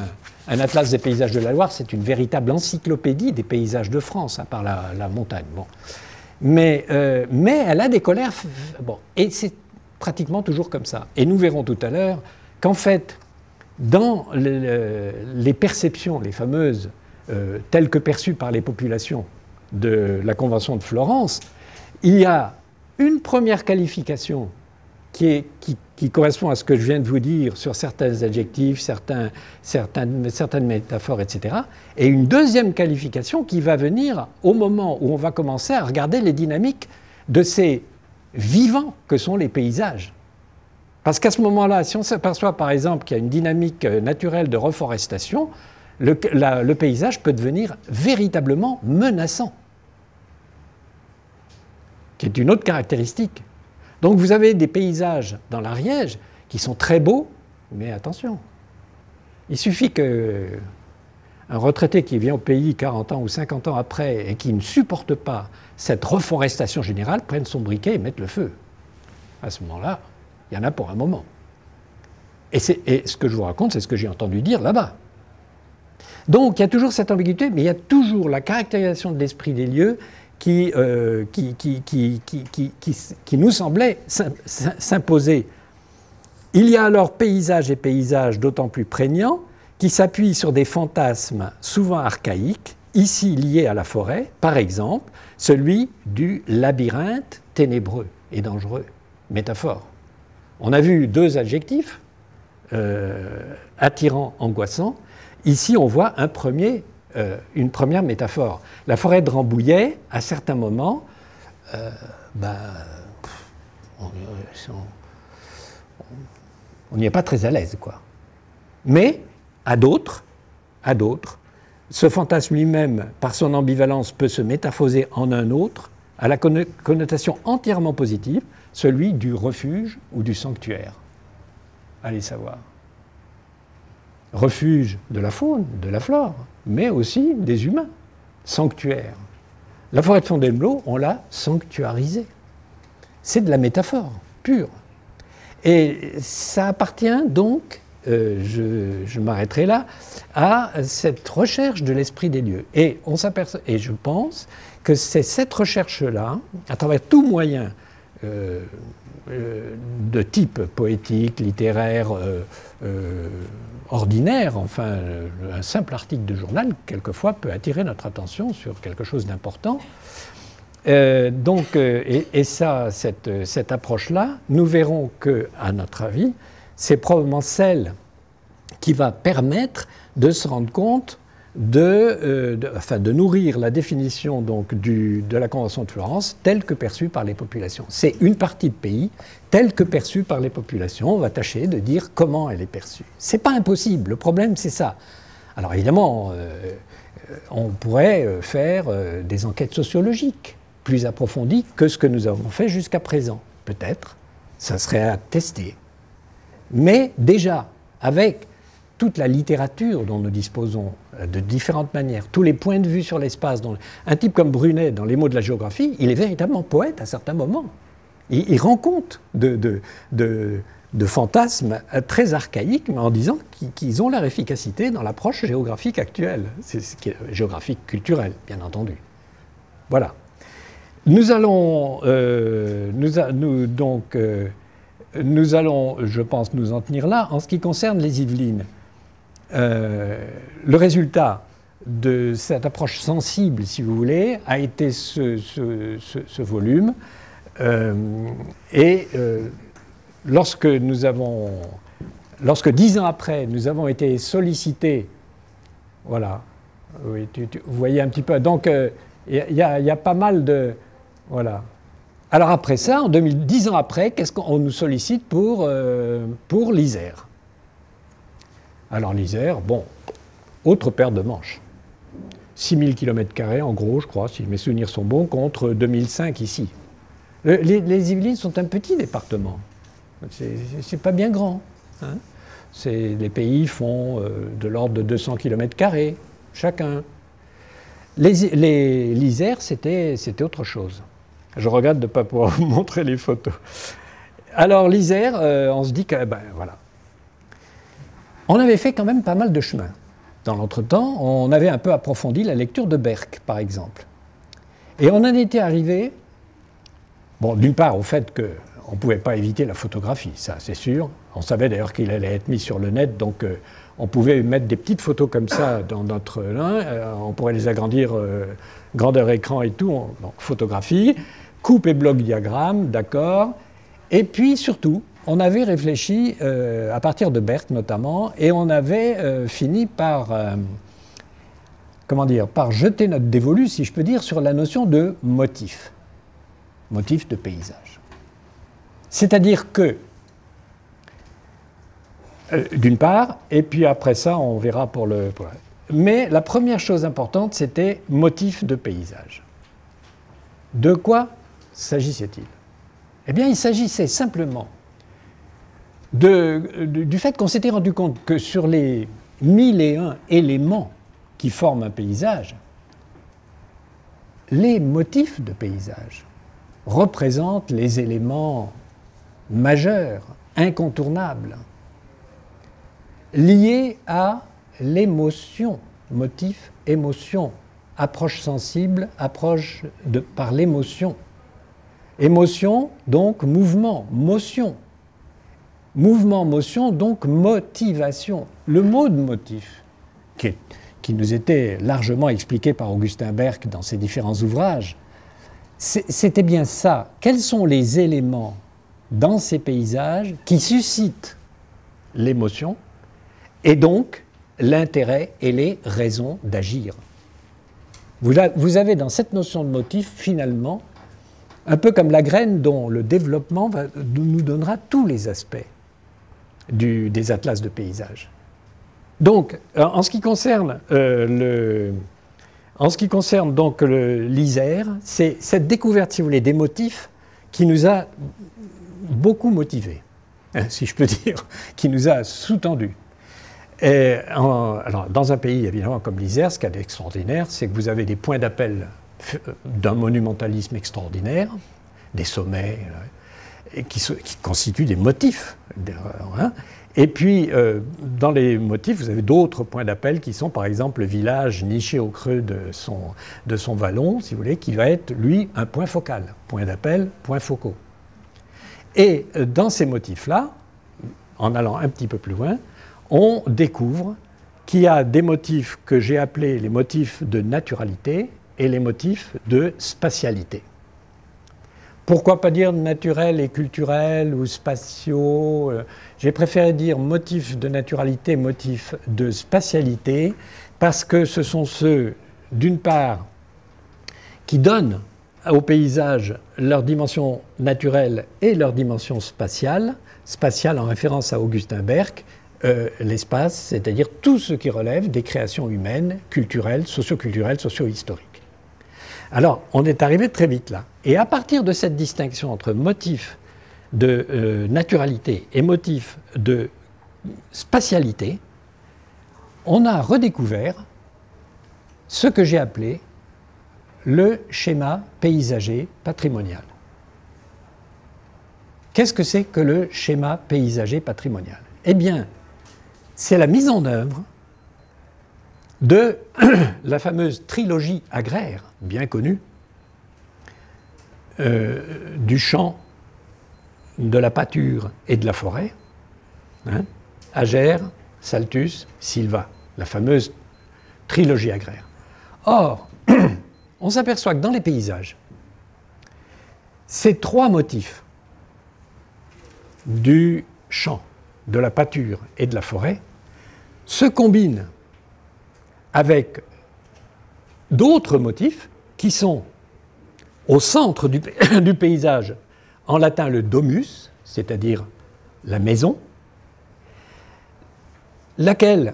un atlas des paysages de la Loire, c'est une véritable encyclopédie des paysages de France, à part la montagne. Bon. Mais elle a des colères... Bon, et c'est pratiquement toujours comme ça. Et nous verrons tout à l'heure qu'en fait, dans les perceptions, les fameuses, telles que perçues par les populations de la Convention de Florence, il y a une première qualification qui correspond à ce que je viens de vous dire sur certains adjectifs, certaines métaphores, etc. Et une deuxième qualification qui va venir au moment où on va commencer à regarder les dynamiques de ces vivants que sont les paysages. Parce qu'à ce moment-là, si on s'aperçoit par exemple qu'il y a une dynamique naturelle de reforestation, le paysage peut devenir véritablement menaçant, qui est une autre caractéristique. Donc vous avez des paysages dans l'Ariège qui sont très beaux, mais attention, il suffit qu'un retraité qui vient au pays 40 ans ou 50 ans après et qui ne supporte pas cette reforestation générale prenne son briquet et mette le feu. À ce moment-là, il y en a pour un moment. Et ce que je vous raconte, c'est ce que j'ai entendu dire là-bas. Donc il y a toujours cette ambiguïté, mais il y a toujours la caractérisation de l'esprit des lieux qui nous semblait s'imposer. Il y a alors paysage et paysage d'autant plus prégnants qui s'appuient sur des fantasmes souvent archaïques, ici liés à la forêt, par exemple celui du labyrinthe ténébreux et dangereux, métaphore. On a vu 2 adjectifs, attirant, angoissant. Ici, on voit une première métaphore. La forêt de Rambouillet, à certains moments, on n'y est pas très à l'aise, quoi. Mais, à d'autres, ce fantasme lui-même, par son ambivalence, peut se métamorphoser en un autre, à la connotation entièrement positive, celui du refuge ou du sanctuaire. Allez savoir. Refuge de la faune, de la flore, mais aussi des humains. Sanctuaire. La forêt de Fontainebleau, on l'a sanctuarisée. C'est de la métaphore pure. Et ça appartient donc, je m'arrêterai là, à cette recherche de l'esprit des lieux. Et on s'aperçoit, et je pense que c'est cette recherche-là, à travers tout moyen de type poétique, littéraire, ordinaire, enfin, un simple article de journal, quelquefois, peut attirer notre attention sur quelque chose d'important. Et ça, cette approche-là, nous verrons que, à notre avis, c'est probablement celle qui va permettre de se rendre compte de nourrir la définition donc, de la Convention de Florence telle que perçue par les populations. C'est une partie de pays telle que perçue par les populations. On va tâcher de dire comment elle est perçue. C'est pas impossible, le problème c'est ça. Alors évidemment, on pourrait faire des enquêtes sociologiques plus approfondie que ce que nous avons fait jusqu'à présent. Peut-être, ça serait à tester. Mais déjà, avec toute la littérature dont nous disposons de différentes manières, tous les points de vue sur l'espace, un type comme Brunet, dans Les mots de la géographie, il est véritablement poète à certains moments. Il rend compte de fantasmes très archaïques, mais en disant qu'ils ont leur efficacité dans l'approche géographique actuelle, géographique culturelle, bien entendu. Voilà. Nous allons, nous allons, je pense, nous en tenir là. En ce qui concerne les Yvelines, le résultat de cette approche sensible, si vous voulez, a été ce volume. Lorsque 10 ans après, nous avons été sollicités, voilà, oui, vous voyez un petit peu, donc il y a pas mal de, voilà. Alors après ça, 10 ans après, qu'est-ce qu'on nous sollicite pour l'Isère? Alors l'Isère, bon, autre paire de manches. 6000 km² en gros, je crois, si mes souvenirs sont bons, contre 2005 ici. Les Yvelines sont un petit département. C'est pas bien grand. Hein. Les pays font de l'ordre de 200 km² chacun. L'Isère, c'était autre chose. Je regrette de ne pas pouvoir vous montrer les photos. Alors l'Isère, on se dit que, ben voilà. On avait fait quand même pas mal de chemin. Dans l'entretemps, on avait un peu approfondi la lecture de Berck, par exemple. Et on en était arrivé, bon, d'une part au fait qu'on ne pouvait pas éviter la photographie, ça c'est sûr. On savait d'ailleurs qu'il allait être mis sur le net, donc on pouvait mettre des petites photos comme ça dans notre... on pourrait les agrandir, grandeur écran et tout, donc photographie, coupe et bloc diagramme, d'accord. Et puis surtout, on avait réfléchi, à partir de Berck notamment, et on avait fini par, comment dire, par jeter notre dévolu, si je peux dire, sur la notion de motif. Motif de paysage. C'est-à-dire que, d'une part, et puis après ça, on verra pour le... Mais la première chose importante, c'était motif de paysage. De quoi s'agissait-il? Eh bien, il s'agissait simplement du fait qu'on s'était rendu compte que sur les 1001 éléments qui forment un paysage, les motifs de paysage représentent les éléments majeurs, incontournables, liés à l'émotion, motif, émotion, approche sensible, approche par l'émotion. Émotion, donc mouvement, motion. Mouvement, motion, donc motivation. Le mot de motif, qui nous était largement expliqué par Augustin Berck dans ses différents ouvrages, c'était bien ça. Quels sont les éléments dans ces paysages qui suscitent l'émotion et donc l'intérêt et les raisons d'agir? Vous avez dans cette notion de motif, finalement, un peu comme la graine dont le développement nous donnera tous les aspects des atlas de paysage. Donc, en ce qui concerne donc l'Isère, c'est cette découverte, si vous voulez, des motifs qui nous a beaucoup motivés, si je peux dire, qui nous a sous-tendus. Alors, dans un pays, évidemment, comme l'Isère, ce qu'il y a d'extraordinaire, c'est que vous avez des points d'appel d'un monumentalisme extraordinaire, des sommets, qui constituent des motifs. Et puis, dans les motifs, vous avez d'autres points d'appel qui sont, par exemple, le village niché au creux de son vallon, si vous voulez, qui va être, lui, un point focal. Point d'appel, point focaux. Et dans ces motifs-là, en allant un petit peu plus loin, on découvre qu'il y a des motifs que j'ai appelés les motifs de naturalité et les motifs de spatialité. Pourquoi pas dire naturel et culturel ou spatiaux? J'ai préféré dire motifs de naturalité, motifs de spatialité, parce que ce sont ceux, d'une part, qui donnent au paysage leur dimension naturelle et leur dimension spatiale, spatiale en référence à Augustin Berck, l'espace, c'est-à-dire tout ce qui relève des créations humaines, culturelles, socio-historiques. Alors, on est arrivé très vite là. Et à partir de cette distinction entre motif de naturalité et motif de spatialité, on a redécouvert ce que j'ai appelé le schéma paysager patrimonial. Qu'est-ce que c'est que le schéma paysager patrimonial? Eh bien, c'est la mise en œuvre de la fameuse trilogie agraire, bien connue, du champ, de la pâture et de la forêt, hein, Agère, Saltus, Silva, la fameuse trilogie agraire. Or, on s'aperçoit que dans les paysages, ces trois motifs du champ, de la pâture et de la forêt se combinent avec d'autres motifs qui sont au centre du paysage, en latin le domus, c'est-à-dire la maison, laquelle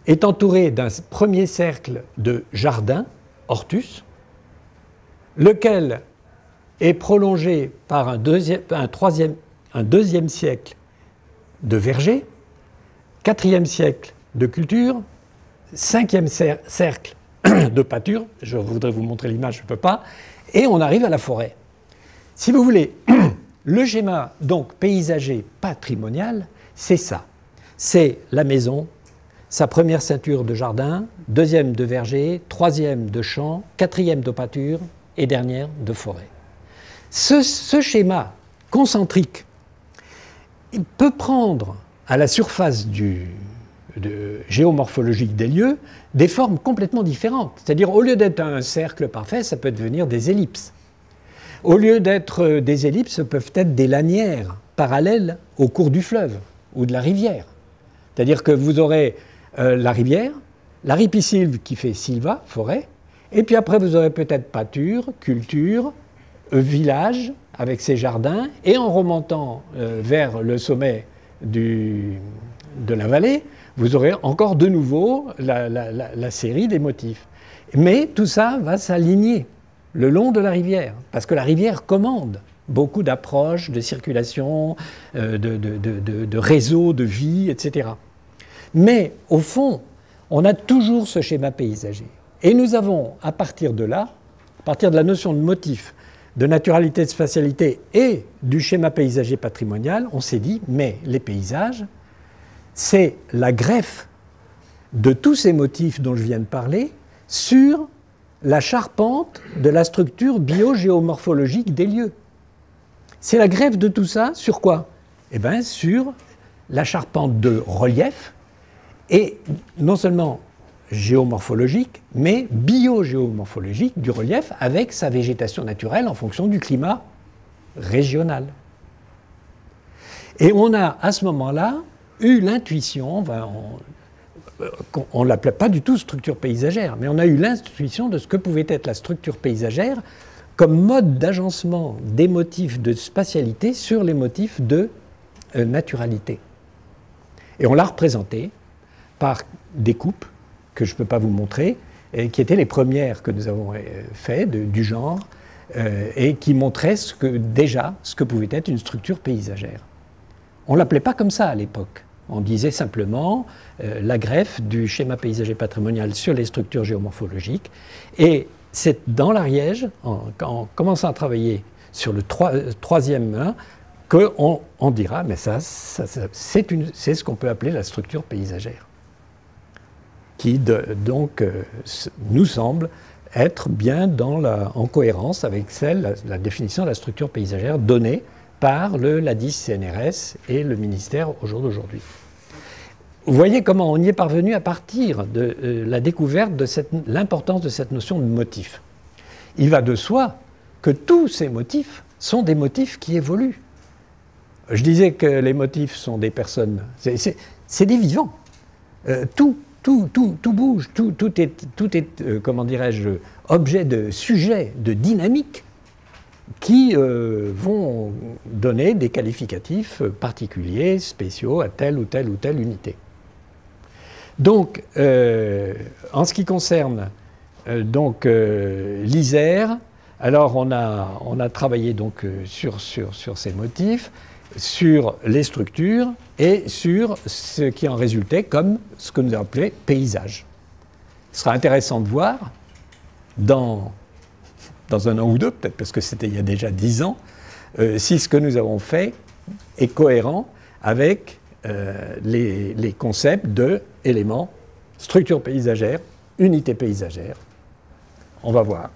est entourée d'un premier cercle de jardin, hortus, lequel est prolongé par un deuxième siècle de verger, quatrième siècle de culture, cinquième cercle de pâture, je voudrais vous montrer l'image, je ne peux pas, et on arrive à la forêt. Si vous voulez, le schéma donc paysager patrimonial, c'est ça. C'est la maison, sa première ceinture de jardin, deuxième de verger, troisième de champ, quatrième de pâture et dernière de forêt. Ce schéma concentrique, il peut prendre à la surface géomorphologique des lieux des formes complètement différentes. C'est-à-dire, au lieu d'être un cercle parfait, ça peut devenir des ellipses. Au lieu d'être des ellipses, ce peuvent être des lanières parallèles au cours du fleuve ou de la rivière. C'est-à-dire que vous aurez la rivière, la ripisylve qui fait silva, forêt, et puis après vous aurez peut-être pâture, culture, village avec ses jardins, et en remontant vers le sommet de la vallée, vous aurez encore de nouveau la série des motifs. Mais tout ça va s'aligner le long de la rivière, parce que la rivière commande beaucoup d'approches, de circulation, de réseaux, de vie, etc. Mais au fond, on a toujours ce schéma paysager. Et nous avons, à partir de là, à partir de la notion de motif, de naturalité, de spatialité et du schéma paysager patrimonial, on s'est dit, mais les paysages, c'est la greffe de tous ces motifs dont je viens de parler sur la charpente de la structure biogéomorphologique des lieux. C'est la greffe de tout ça sur quoi? Eh bien, sur la charpente de relief, et non seulement géomorphologique, mais biogéomorphologique du relief avec sa végétation naturelle en fonction du climat régional. Et on a à ce moment-là eu l'intuition, on ne l'appelait pas du tout structure paysagère, mais on a eu l'intuition de ce que pouvait être la structure paysagère comme mode d'agencement des motifs de spatialité sur les motifs de naturalité. Et on l'a représenté par des coupes que je ne peux pas vous montrer, et qui étaient les premières que nous avons faites du genre, et qui montraient déjà ce que pouvait être une structure paysagère. On ne l'appelait pas comme ça à l'époque. On disait simplement la greffe du schéma paysager patrimonial sur les structures géomorphologiques. Et c'est dans l'Ariège, en commençant à travailler sur le troisième, qu'on dira, mais c'est ce qu'on peut appeler la structure paysagère, qui donc nous semble être bien en cohérence avec la définition de la structure paysagère donnée par l'ADIS CNRS et le ministère au jour d'aujourd'hui. Vous voyez comment on y est parvenu à partir de la découverte de l'importance de cette notion de motif. Il va de soi que tous ces motifs sont des motifs qui évoluent. Je disais que les motifs sont des personnes, c'est des vivants. Tout bouge, tout est comment dirais-je, objet de sujet, de dynamique, qui vont donner des qualificatifs particuliers, spéciaux à telle ou telle ou telle unité. Donc, en ce qui concerne l'Isère. Alors on a travaillé donc sur ces motifs, sur les structures et sur ce qui en résultait comme ce que nous appelons paysage. Ce sera intéressant de voir dans un an ou deux, peut-être parce que c'était il y a déjà 10 ans, si ce que nous avons fait est cohérent avec les concepts de éléments, structure paysagère, unité paysagère. On va voir.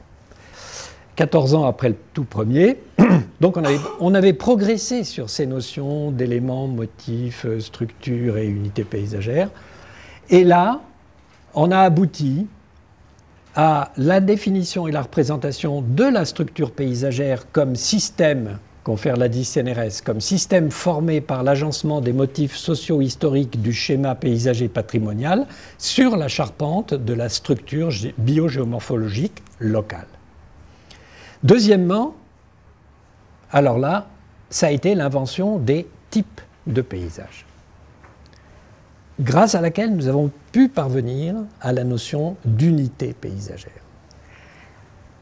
14 ans après le tout premier, donc on avait progressé sur ces notions d'éléments, motifs, structure et unité paysagère. Et là, on a abouti à la définition et la représentation de la structure paysagère comme système, confère l'ADIS CNRS, comme système formé par l'agencement des motifs socio-historiques du schéma paysager patrimonial sur la charpente de la structure biogéomorphologique locale. Deuxièmement, alors là, ça a été l'invention des types de paysages, grâce à laquelle nous avons pu parvenir à la notion d'unité paysagère.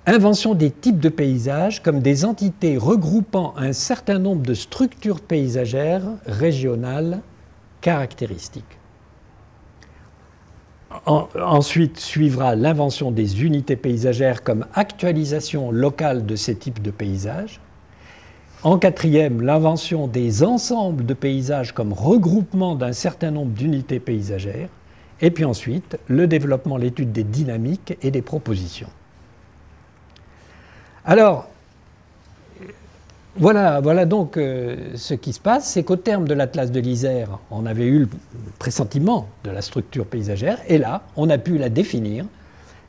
Invention des types de paysages comme des entités regroupant un certain nombre de structures paysagères régionales caractéristiques. Ensuite suivra l'invention des unités paysagères comme actualisation locale de ces types de paysages. En quatrième, l'invention des ensembles de paysages comme regroupement d'un certain nombre d'unités paysagères. Et puis ensuite, le développement, l'étude des dynamiques et des propositions. Alors, voilà donc ce qui se passe, c'est qu'au terme de l'Atlas de l'Isère, on avait eu le pressentiment de la structure paysagère, et là, on a pu la définir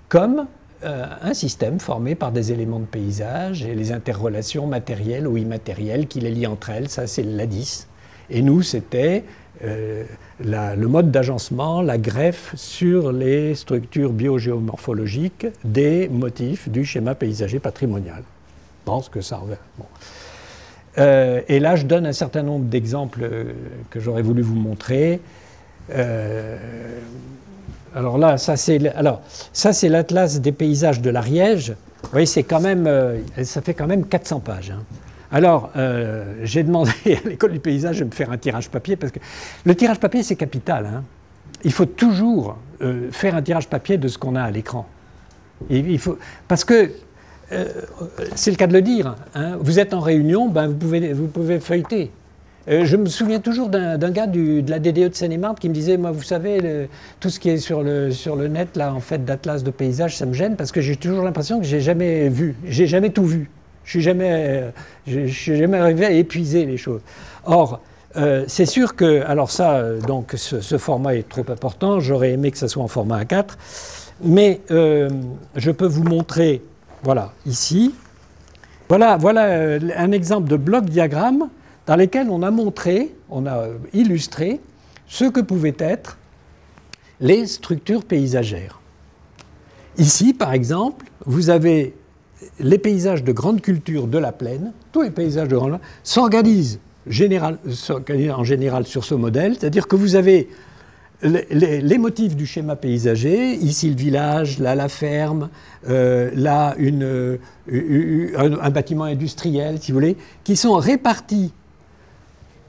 comme un système formé par des éléments de paysage et les interrelations matérielles ou immatérielles qui les lient entre elles, ça c'est l'ADIS. Et nous, c'était le mode d'agencement, la greffe sur les structures biogéomorphologiques des motifs du schéma paysager patrimonial. Je pense que ça revient. Bon. Et là, je donne un certain nombre d'exemples que j'aurais voulu vous montrer. Alors là, ça c'est l'Atlas des paysages de l'Ariège. Vous voyez, c'est quand même, ça fait quand même 400 pages. Hein. Alors, j'ai demandé à l'école du paysage de me faire un tirage papier, parce que le tirage papier, c'est capital. Hein. Il faut toujours faire un tirage papier de ce qu'on a à l'écran. Parce que, c'est le cas de le dire, hein, vous êtes en réunion, ben vous pouvez feuilleter. Je me souviens toujours d'un gars de la DDE de Seine-et-Marne qui me disait, moi, vous savez, tout ce qui est sur le net, là, en fait, d'atlas de paysage, ça me gêne, parce que j'ai toujours l'impression que j'ai jamais tout vu. Je ne suis jamais arrivé à épuiser les choses. Or, c'est sûr que, alors ça, donc ce format est trop important, j'aurais aimé que ça soit en format A4, mais je peux vous montrer, voilà, ici, voilà un exemple de bloc diagramme dans lequel on a montré, on a illustré ce que pouvaient être les structures paysagères. Ici, par exemple, vous avez les paysages de grande culture de la plaine, tous les paysages de grande culture s'organisent en général sur ce modèle, c'est-à-dire que vous avez les motifs du schéma paysager, ici le village, là la ferme, là un bâtiment industriel, si vous voulez, qui sont répartis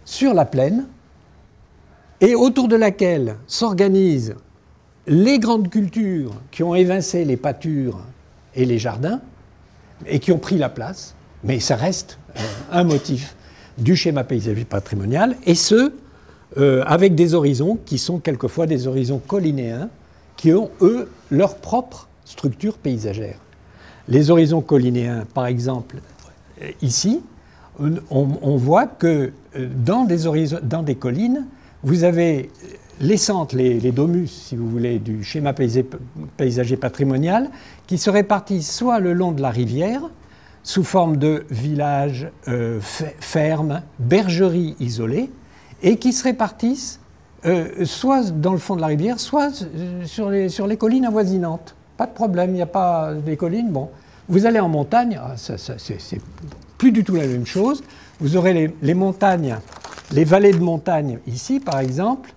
sur la plaine et autour de laquelle s'organisent les grandes cultures qui ont évincé les pâtures et les jardins, et qui ont pris la place, mais ça reste un motif du schéma paysager patrimonial, et ce, avec des horizons qui sont quelquefois des horizons collinéens, qui ont, eux, leur propre structure paysagère. Les horizons collinéens, par exemple, ici, on voit que dans des collines, vous avez les centres, les domus, si vous voulez, du schéma paysager patrimonial, qui se répartissent soit le long de la rivière, sous forme de villages, fermes, bergeries isolées, et qui se répartissent soit dans le fond de la rivière, soit sur les collines avoisinantes. Pas de problème, il n'y a pas des collines. Bon, vous allez en montagne, c'est plus du tout la même chose. Vous aurez les montagnes, les vallées de montagne ici, par exemple.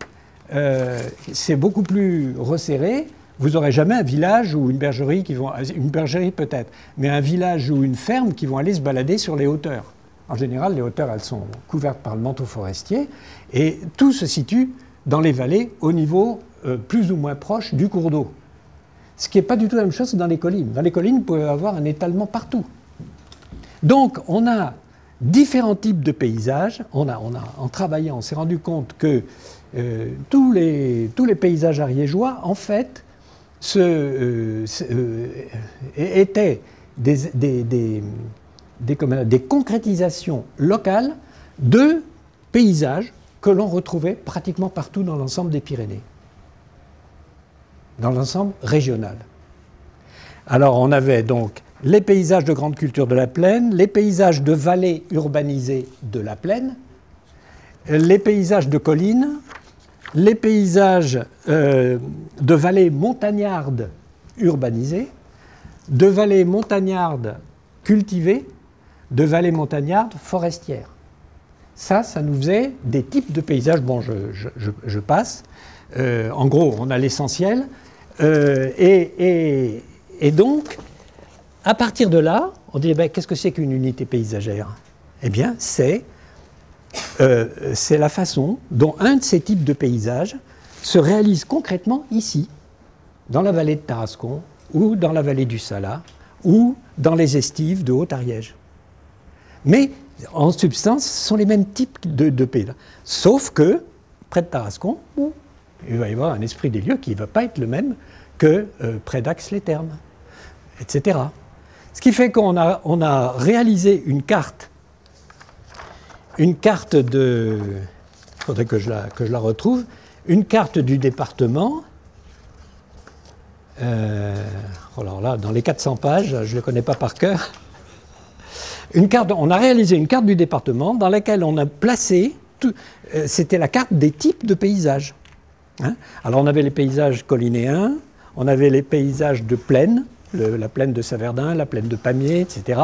C'est beaucoup plus resserré. vous n'aurez jamais un village ou une bergerie qui vont... Une bergerie peut-être, mais un village ou une ferme qui vont aller se balader sur les hauteurs. En général, les hauteurs, elles sont couvertes par le manteau forestier et tout se situe dans les vallées au niveau plus ou moins proche du cours d'eau. Ce qui n'est pas du tout la même chose que dans les collines. Dans les collines, vous pouvez avoir un étalement partout. Donc, on a différents types de paysages. En travaillant, on s'est rendu compte que tous les paysages ariégeois, en fait, étaient des concrétisations locales de paysages que l'on retrouvait pratiquement partout dans l'ensemble des Pyrénées, dans l'ensemble régional. Alors on avait donc les paysages de grande culture de la plaine, les paysages de vallées urbanisées de la plaine, les paysages de collines, les paysages de vallées montagnardes urbanisées, de vallées montagnardes cultivées, de vallées montagnardes forestières. Ça nous faisait des types de paysages. Bon, je passe. En gros, on a l'essentiel. Et donc, à partir de là, on dit, ben, qu'est-ce que c'est qu'une unité paysagère? Eh bien, c'est la façon dont un de ces types de paysages se réalise concrètement ici, dans la vallée de Tarascon, ou dans la vallée du Salat, ou dans les estives de Haute-Ariège. Mais, en substance, ce sont les mêmes types de paysages. Sauf que, près de Tarascon, il va y avoir un esprit des lieux qui ne va pas être le même que près d'Ax-les-Thermes, etc. Ce qui fait qu'on a réalisé une carte de... Il faudrait que je la retrouve. Une carte du département. Alors là, dans les 400 pages, je ne le connais pas par cœur. On a réalisé une carte du département dans laquelle on a placé... C'était la carte des types de paysages. Hein? Alors on avait les paysages collinéens, on avait les paysages de plaine, la plaine de Saverdin, la plaine de Pamiers, etc.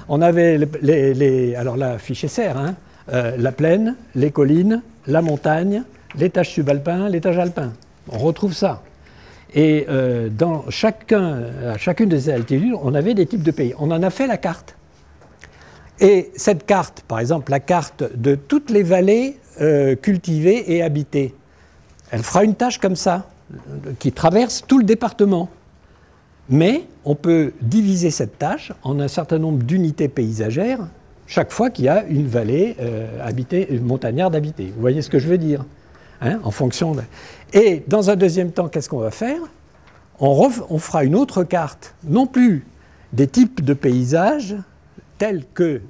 On avait alors là, fichier serre, hein, la plaine, les collines, la montagne, l'étage subalpin, l'étage alpin. On retrouve ça. Et à chacune de ces altitudes, on avait des types de pays. On en a fait la carte. Et cette carte, par exemple, la carte de toutes les vallées cultivées et habitées, elle fera une tâche comme ça, qui traverse tout le département. Mais on peut diviser cette tâche en un certain nombre d'unités paysagères chaque fois qu'il y a une vallée montagnarde habitée. Vous voyez ce que je veux dire, hein, en fonction de... Et dans un deuxième temps, qu'est-ce qu'on va faire? On fera une autre carte, non plus des types de paysages tels que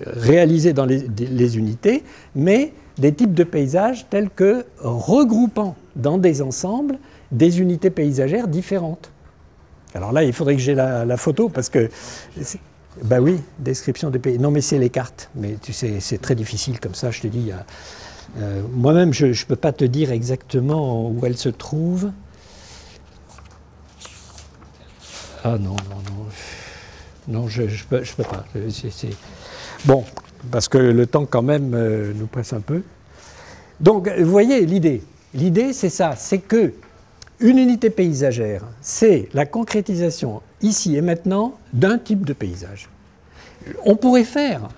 réalisés dans les unités, mais des types de paysages tels que regroupant dans des ensembles des unités paysagères différentes. Alors là, il faudrait que j'ai la photo parce que... Ben oui, description des pays. Non, mais c'est les cartes. Mais tu sais, c'est très difficile comme ça, je te dis. Moi-même, je ne peux pas te dire exactement où elles se trouvent. Ah non. Non, je peux pas. Bon, parce que le temps quand même nous presse un peu. Donc, vous voyez l'idée. L'idée, c'est ça, c'est que une unité paysagère, c'est la concrétisation, ici et maintenant, d'un type de paysage. On pourrait faire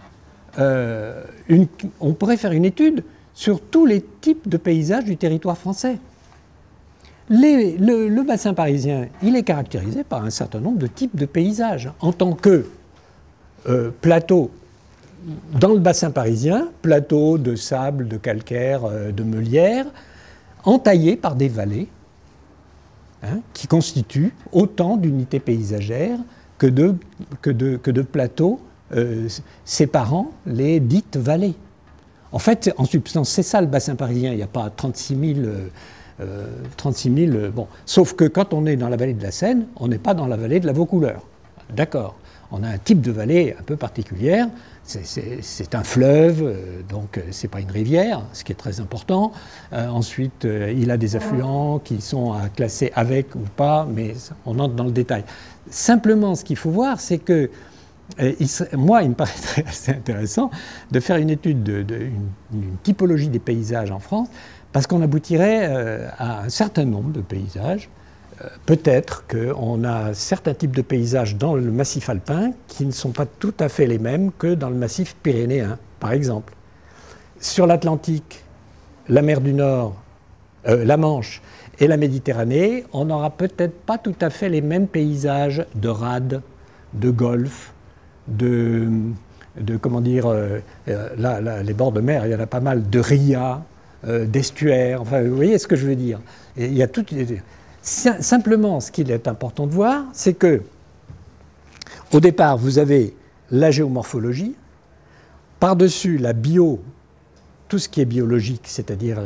une étude sur tous les types de paysages du territoire français. Le bassin parisien, il est caractérisé par un certain nombre de types de paysages. En tant que plateau, dans le bassin parisien, plateau de sable, de calcaire, de meulière, entaillés par des vallées, hein, qui constituent autant d'unités paysagères que de plateaux séparant les dites vallées. En fait, en substance, c'est ça le bassin parisien. Il n'y a pas 36 000... bon. Sauf que quand on est dans la vallée de la Seine, on n'est pas dans la vallée de la Vaucouleurs. D'accord. On a un type de vallée un peu particulière. C'est un fleuve, donc ce n'est pas une rivière, ce qui est très important. Ensuite, il a des affluents qui sont à classer avec ou pas, mais on entre dans le détail. Simplement, ce qu'il faut voir, c'est que moi, il me paraîtrait assez intéressant de faire une étude d'une typologie des paysages en France, parce qu'on aboutirait à un certain nombre de paysages peut-être qu'on a certains types de paysages dans le massif alpin qui ne sont pas tout à fait les mêmes que dans le massif pyrénéen, par exemple. Sur l'Atlantique, la mer du Nord, la Manche et la Méditerranée, on n'aura peut-être pas tout à fait les mêmes paysages de rades, de golfs, comment dire, là, les bords de mer, il y en a pas mal, de rias, d'estuaires, enfin, vous voyez ce que je veux dire. Et il y a tout, simplement, ce qu'il est important de voir, c'est que, au départ, vous avez la géomorphologie, par-dessus la tout ce qui est biologique, c'est-à-dire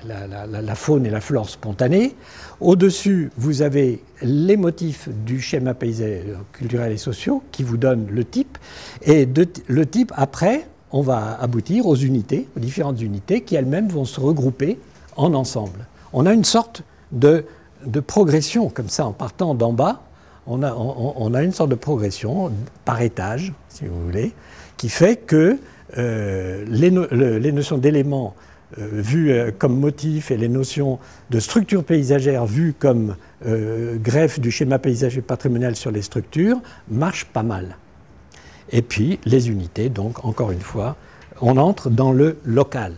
la faune et la flore spontanée. Au-dessus, vous avez les motifs du schéma paysager, culturel et social qui vous donnent le type. Et le type, après, on va aboutir aux unités, aux différentes unités qui elles-mêmes vont se regrouper en ensemble. On a une sorte de progression, comme ça, en partant d'en bas. On a une sorte de progression par étage, si vous voulez, qui fait que les notions d'éléments vus comme motifs et les notions de structure paysagère vues comme greffe du schéma paysager patrimonial sur les structures marchent pas mal. Et puis les unités, donc encore une fois, on entre dans le local.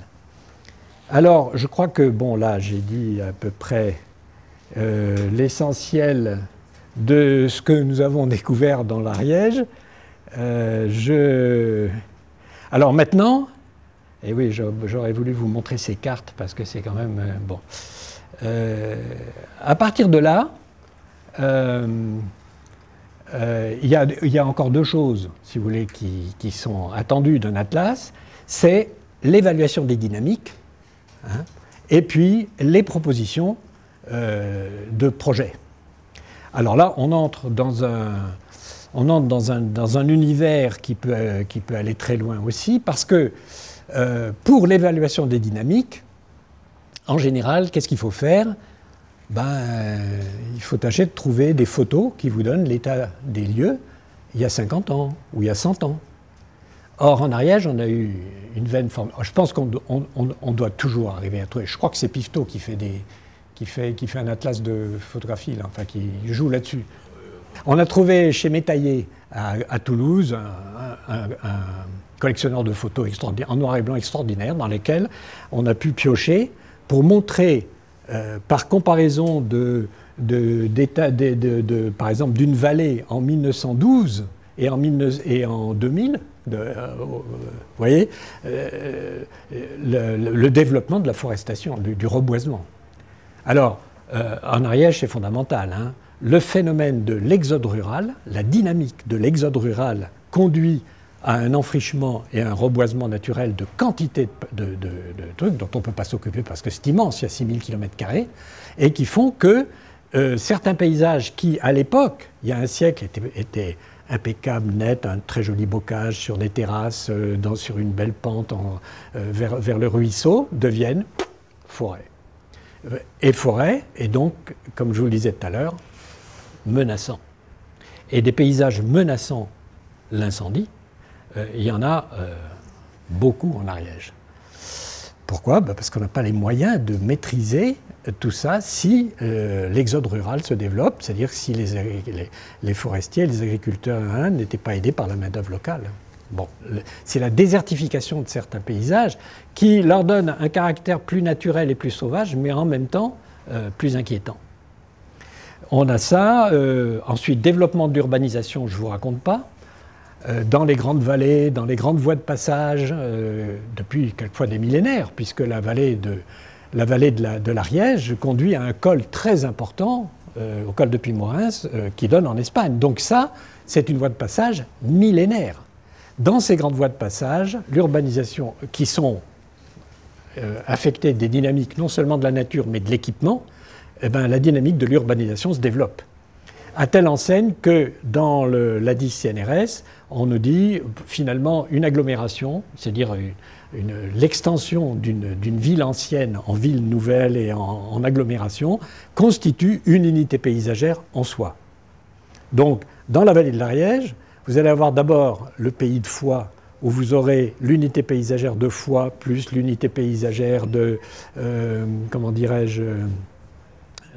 Alors je crois que, bon là j'ai dit à peu près l'essentiel de ce que nous avons découvert dans l'Ariège. Alors maintenant, et oui, j'aurais voulu vous montrer ces cartes parce que c'est quand même bon. À partir de là, il y a encore deux choses, si vous voulez, qui sont attendues d'un atlas. C'est l'évaluation des dynamiques, hein, et puis les propositions de projets. Alors là, on entre dans un univers qui peut aller très loin aussi, parce que pour l'évaluation des dynamiques, en général, qu'est-ce qu'il faut faire? Il faut tâcher de trouver des photos qui vous donnent l'état des lieux il y a 50 ans ou il y a 100 ans. Or, en Ariège, on a eu une veine forme. Je pense qu'on doit toujours arriver à trouver. Je crois que c'est Pifto qui fait un atlas de photographie, là, enfin qui joue là-dessus. On a trouvé chez Métaillé à Toulouse un collectionneur de photos extraordinaire, en noir et blanc extraordinaire, dans lesquels on a pu piocher pour montrer, par comparaison par exemple, d'une vallée en 1912 et en 2000, vous voyez, le développement de la forestation, du reboisement. Alors, en Ariège, c'est fondamental, hein. Le phénomène de l'exode rural, la dynamique de l'exode rural conduit à un enfrichement et un reboisement naturel de quantité de trucs dont on ne peut pas s'occuper parce que c'est immense, il y a 6000 km², et qui font que certains paysages qui, à l'époque, il y a un siècle, étaient impeccables, nets, un très joli bocage sur des terrasses, sur une belle pente vers le ruisseau, deviennent forêt. Et forêt, et donc, comme je vous le disais tout à l'heure, menaçant. Et des paysages menaçant l'incendie, il y en a beaucoup en Ariège. Pourquoi? Parce qu'on n'a pas les moyens de maîtriser tout ça si l'exode rural se développe, c'est-à-dire si les forestiers, les agriculteurs n'étaient pas aidés par la main-d'œuvre locale. Bon, c'est la désertification de certains paysages qui leur donne un caractère plus naturel et plus sauvage, mais en même temps plus inquiétant. On a ça. Ensuite, développement de l'urbanisation, je ne vous raconte pas. Dans les grandes vallées, dans les grandes voies de passage, depuis quelquefois des millénaires, puisque la vallée de l'Ariège conduit à un col très important, au col de Puymorens, qui donne en Espagne. Donc ça, c'est une voie de passage millénaire. Dans ces grandes voies de passage, l'urbanisation, qui sont affectées des dynamiques non seulement de la nature, mais de l'équipement, la dynamique de l'urbanisation se développe. À telle enseigne que dans l'ADIS CNRS, on nous dit finalement une agglomération, c'est-à-dire l'extension d'une ville ancienne en ville nouvelle et en agglomération, constitue une unité paysagère en soi. Donc, dans la vallée de l'Ariège, vous allez avoir d'abord le pays de Foix, où vous aurez l'unité paysagère de Foix plus l'unité paysagère de, comment dirais-je,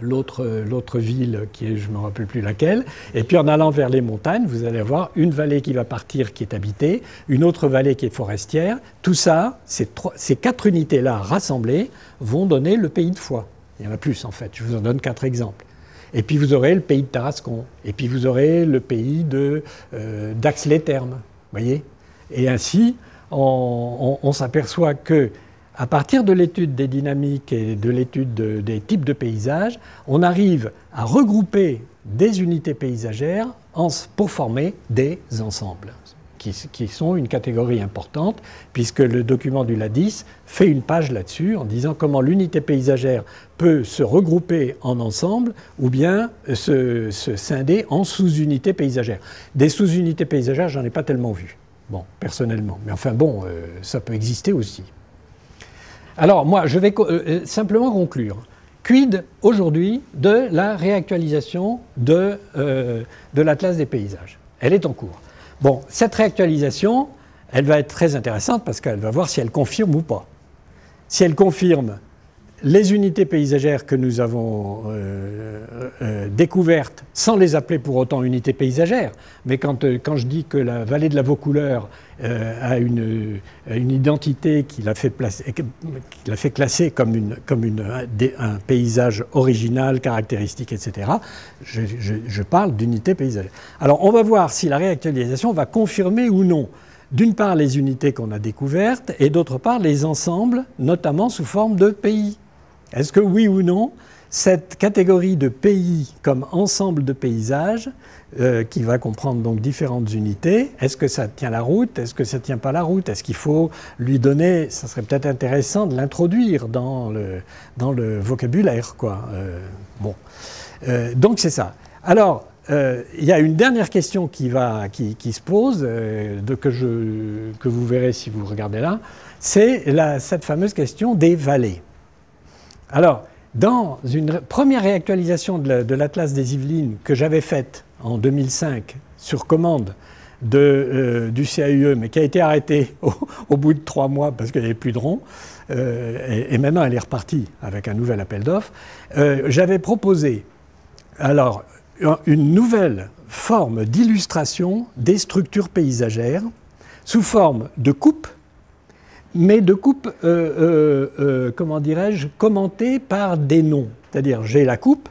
l'autre ville qui est, je ne me rappelle plus laquelle. Et puis en allant vers les montagnes, vous allez avoir une vallée qui va partir qui est habitée, une autre vallée qui est forestière. Tout ça, ces 4 unités-là rassemblées vont donner le pays de Foix. Il y en a plus en fait, je vous en donne 4 exemples. Et puis vous aurez le pays de Tarascon, et puis vous aurez le pays d'Ax-les-Thermes, voyez. Et ainsi, on s'aperçoit que à partir de l'étude des dynamiques et de l'étude des types de paysages, on arrive à regrouper des unités paysagères pour former des ensembles, qui sont une catégorie importante, puisque le document du LADIS fait une page là-dessus en disant comment l'unité paysagère peut se regrouper en ensemble ou bien se scinder en sous-unités paysagères. Des sous-unités paysagères, j'en ai pas tellement vu, bon, personnellement. Mais enfin bon, ça peut exister aussi. Alors moi, je vais simplement conclure. Quid aujourd'hui de la réactualisation de l'Atlas des paysages? Elle est en cours. Bon, cette réactualisation, elle va être très intéressante parce qu'elle va voir si elle confirme ou pas. Si elle confirme les unités paysagères que nous avons découvertes, sans les appeler pour autant unités paysagères, mais quand je dis que la vallée de la Vaucouleurs a une identité qui l'a fait classer comme un paysage original, caractéristique, etc., je parle d'unité paysagère. Alors on va voir si la réactualisation va confirmer ou non, d'une part les unités qu'on a découvertes, et d'autre part les ensembles, notamment sous forme de pays. Est-ce que oui ou non, cette catégorie de pays comme ensemble de paysages, qui va comprendre donc différentes unités, est-ce que ça tient la route? Est-ce que ça ne tient pas la route? Est-ce qu'il faut lui donner, ça serait peut-être intéressant de l'introduire dans le vocabulaire, quoi. Bon. Donc c'est ça. Alors, il y a une dernière question qui se pose, que vous verrez si vous regardez là, c'est cette fameuse question des vallées. Alors, dans une première réactualisation de l'Atlas des Yvelines que j'avais faite en 2005 sur commande du CAUE, mais qui a été arrêtée au bout de 3 mois parce qu'il n'y avait plus de rond, et maintenant elle est repartie avec un nouvel appel d'offres, j'avais proposé alors une nouvelle forme d'illustration des structures paysagères sous forme de coupes, mais de coupes, comment dirais-je, commentées par des noms. C'est-à-dire, j'ai la coupe.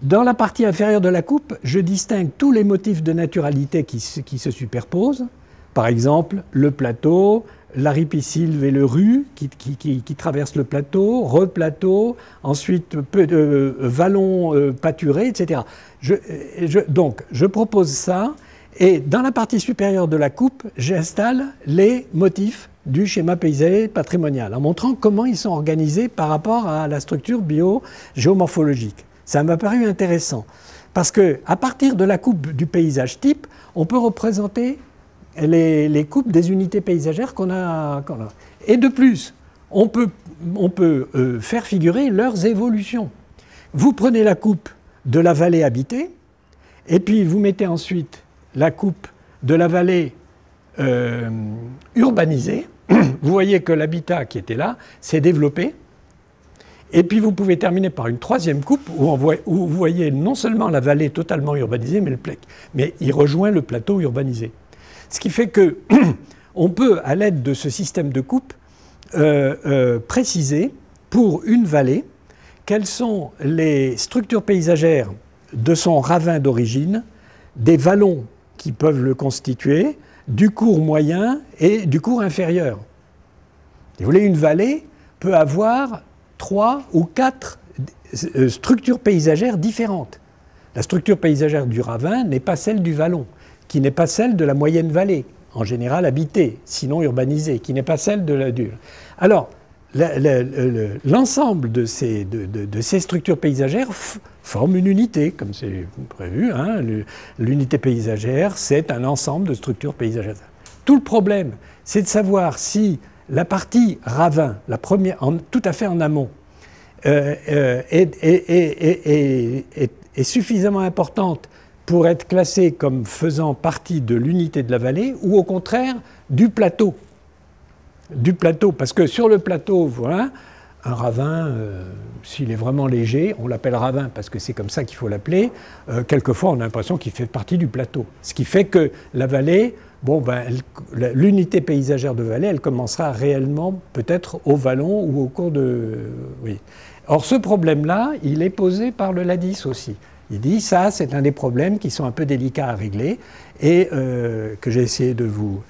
Dans la partie inférieure de la coupe, je distingue tous les motifs de naturalité qui se superposent. Par exemple, le plateau, la ripisylve et le rue qui traversent le plateau, replateau, ensuite vallon pâturé, etc. Donc, je propose ça. Et dans la partie supérieure de la coupe, j'installe les motifs du schéma paysager patrimonial, en montrant comment ils sont organisés par rapport à la structure bio-géomorphologique. Ça m'a paru intéressant, parce qu'à partir de la coupe du paysage type, on peut représenter les coupes des unités paysagères qu'on a. Et de plus, on peut faire figurer leurs évolutions. Vous prenez la coupe de la vallée habitée, et puis vous mettez ensuite la coupe de la vallée urbanisée. Vous voyez que l'habitat qui était là s'est développé. Et puis vous pouvez terminer par une troisième coupe où vous voyez non seulement la vallée totalement urbanisée, mais il rejoint le plateau urbanisé. Ce qui fait qu'on peut, à l'aide de ce système de coupe, préciser pour une vallée quelles sont les structures paysagères de son ravin d'origine, des vallons qui peuvent le constituer, du cours moyen et du cours inférieur. Si vous voulez, une vallée peut avoir 3 ou 4 structures paysagères différentes. La structure paysagère du ravin n'est pas celle du vallon, qui n'est pas celle de la moyenne vallée, en général habitée, sinon urbanisée, qui n'est pas celle de la dure. Alors, l'ensemble de ces structures paysagères forme une unité, comme c'est prévu. Hein. L'unité paysagère, c'est un ensemble de structures paysagères. Tout le problème, c'est de savoir si la partie ravin, la première, tout à fait en amont, est suffisamment importante pour être classée comme faisant partie de l'unité de la vallée, ou au contraire du plateau. Parce que sur le plateau, voilà, un ravin, s'il est vraiment léger, on l'appelle ravin parce que c'est comme ça qu'il faut l'appeler. Quelquefois, on a l'impression qu'il fait partie du plateau. Ce qui fait que la vallée, bon, ben, l'unité paysagère de vallée, elle commencera réellement peut-être au vallon ou au cours de... Oui. Or, ce problème-là, il est posé par le Ladis aussi. Il dit, ça, c'est un des problèmes qui sont un peu délicats à régler et que j'ai essayé de vous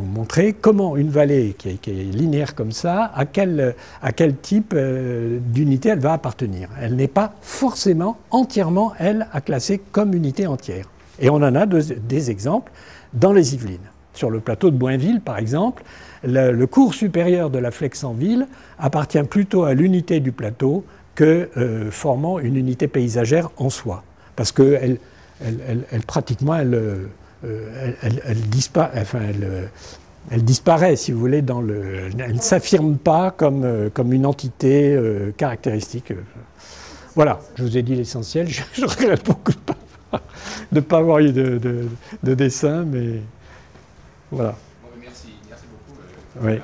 montrer comment une vallée qui est linéaire comme ça, à quel type d'unité elle va appartenir. Elle n'est pas forcément entièrement, elle, à classer comme unité entière. Et on en a des exemples dans les Yvelines. Sur le plateau de Boinville, par exemple, le cours supérieur de la Flexenville appartient plutôt à l'unité du plateau que formant une unité paysagère en soi. Parce qu'elle, pratiquement, elle disparaît, si vous voulez, elle ne s'affirme pas comme une entité caractéristique. Voilà, je vous ai dit l'essentiel. Je regrette beaucoup de ne pas avoir eu de dessin, mais voilà. Merci beaucoup. Oui.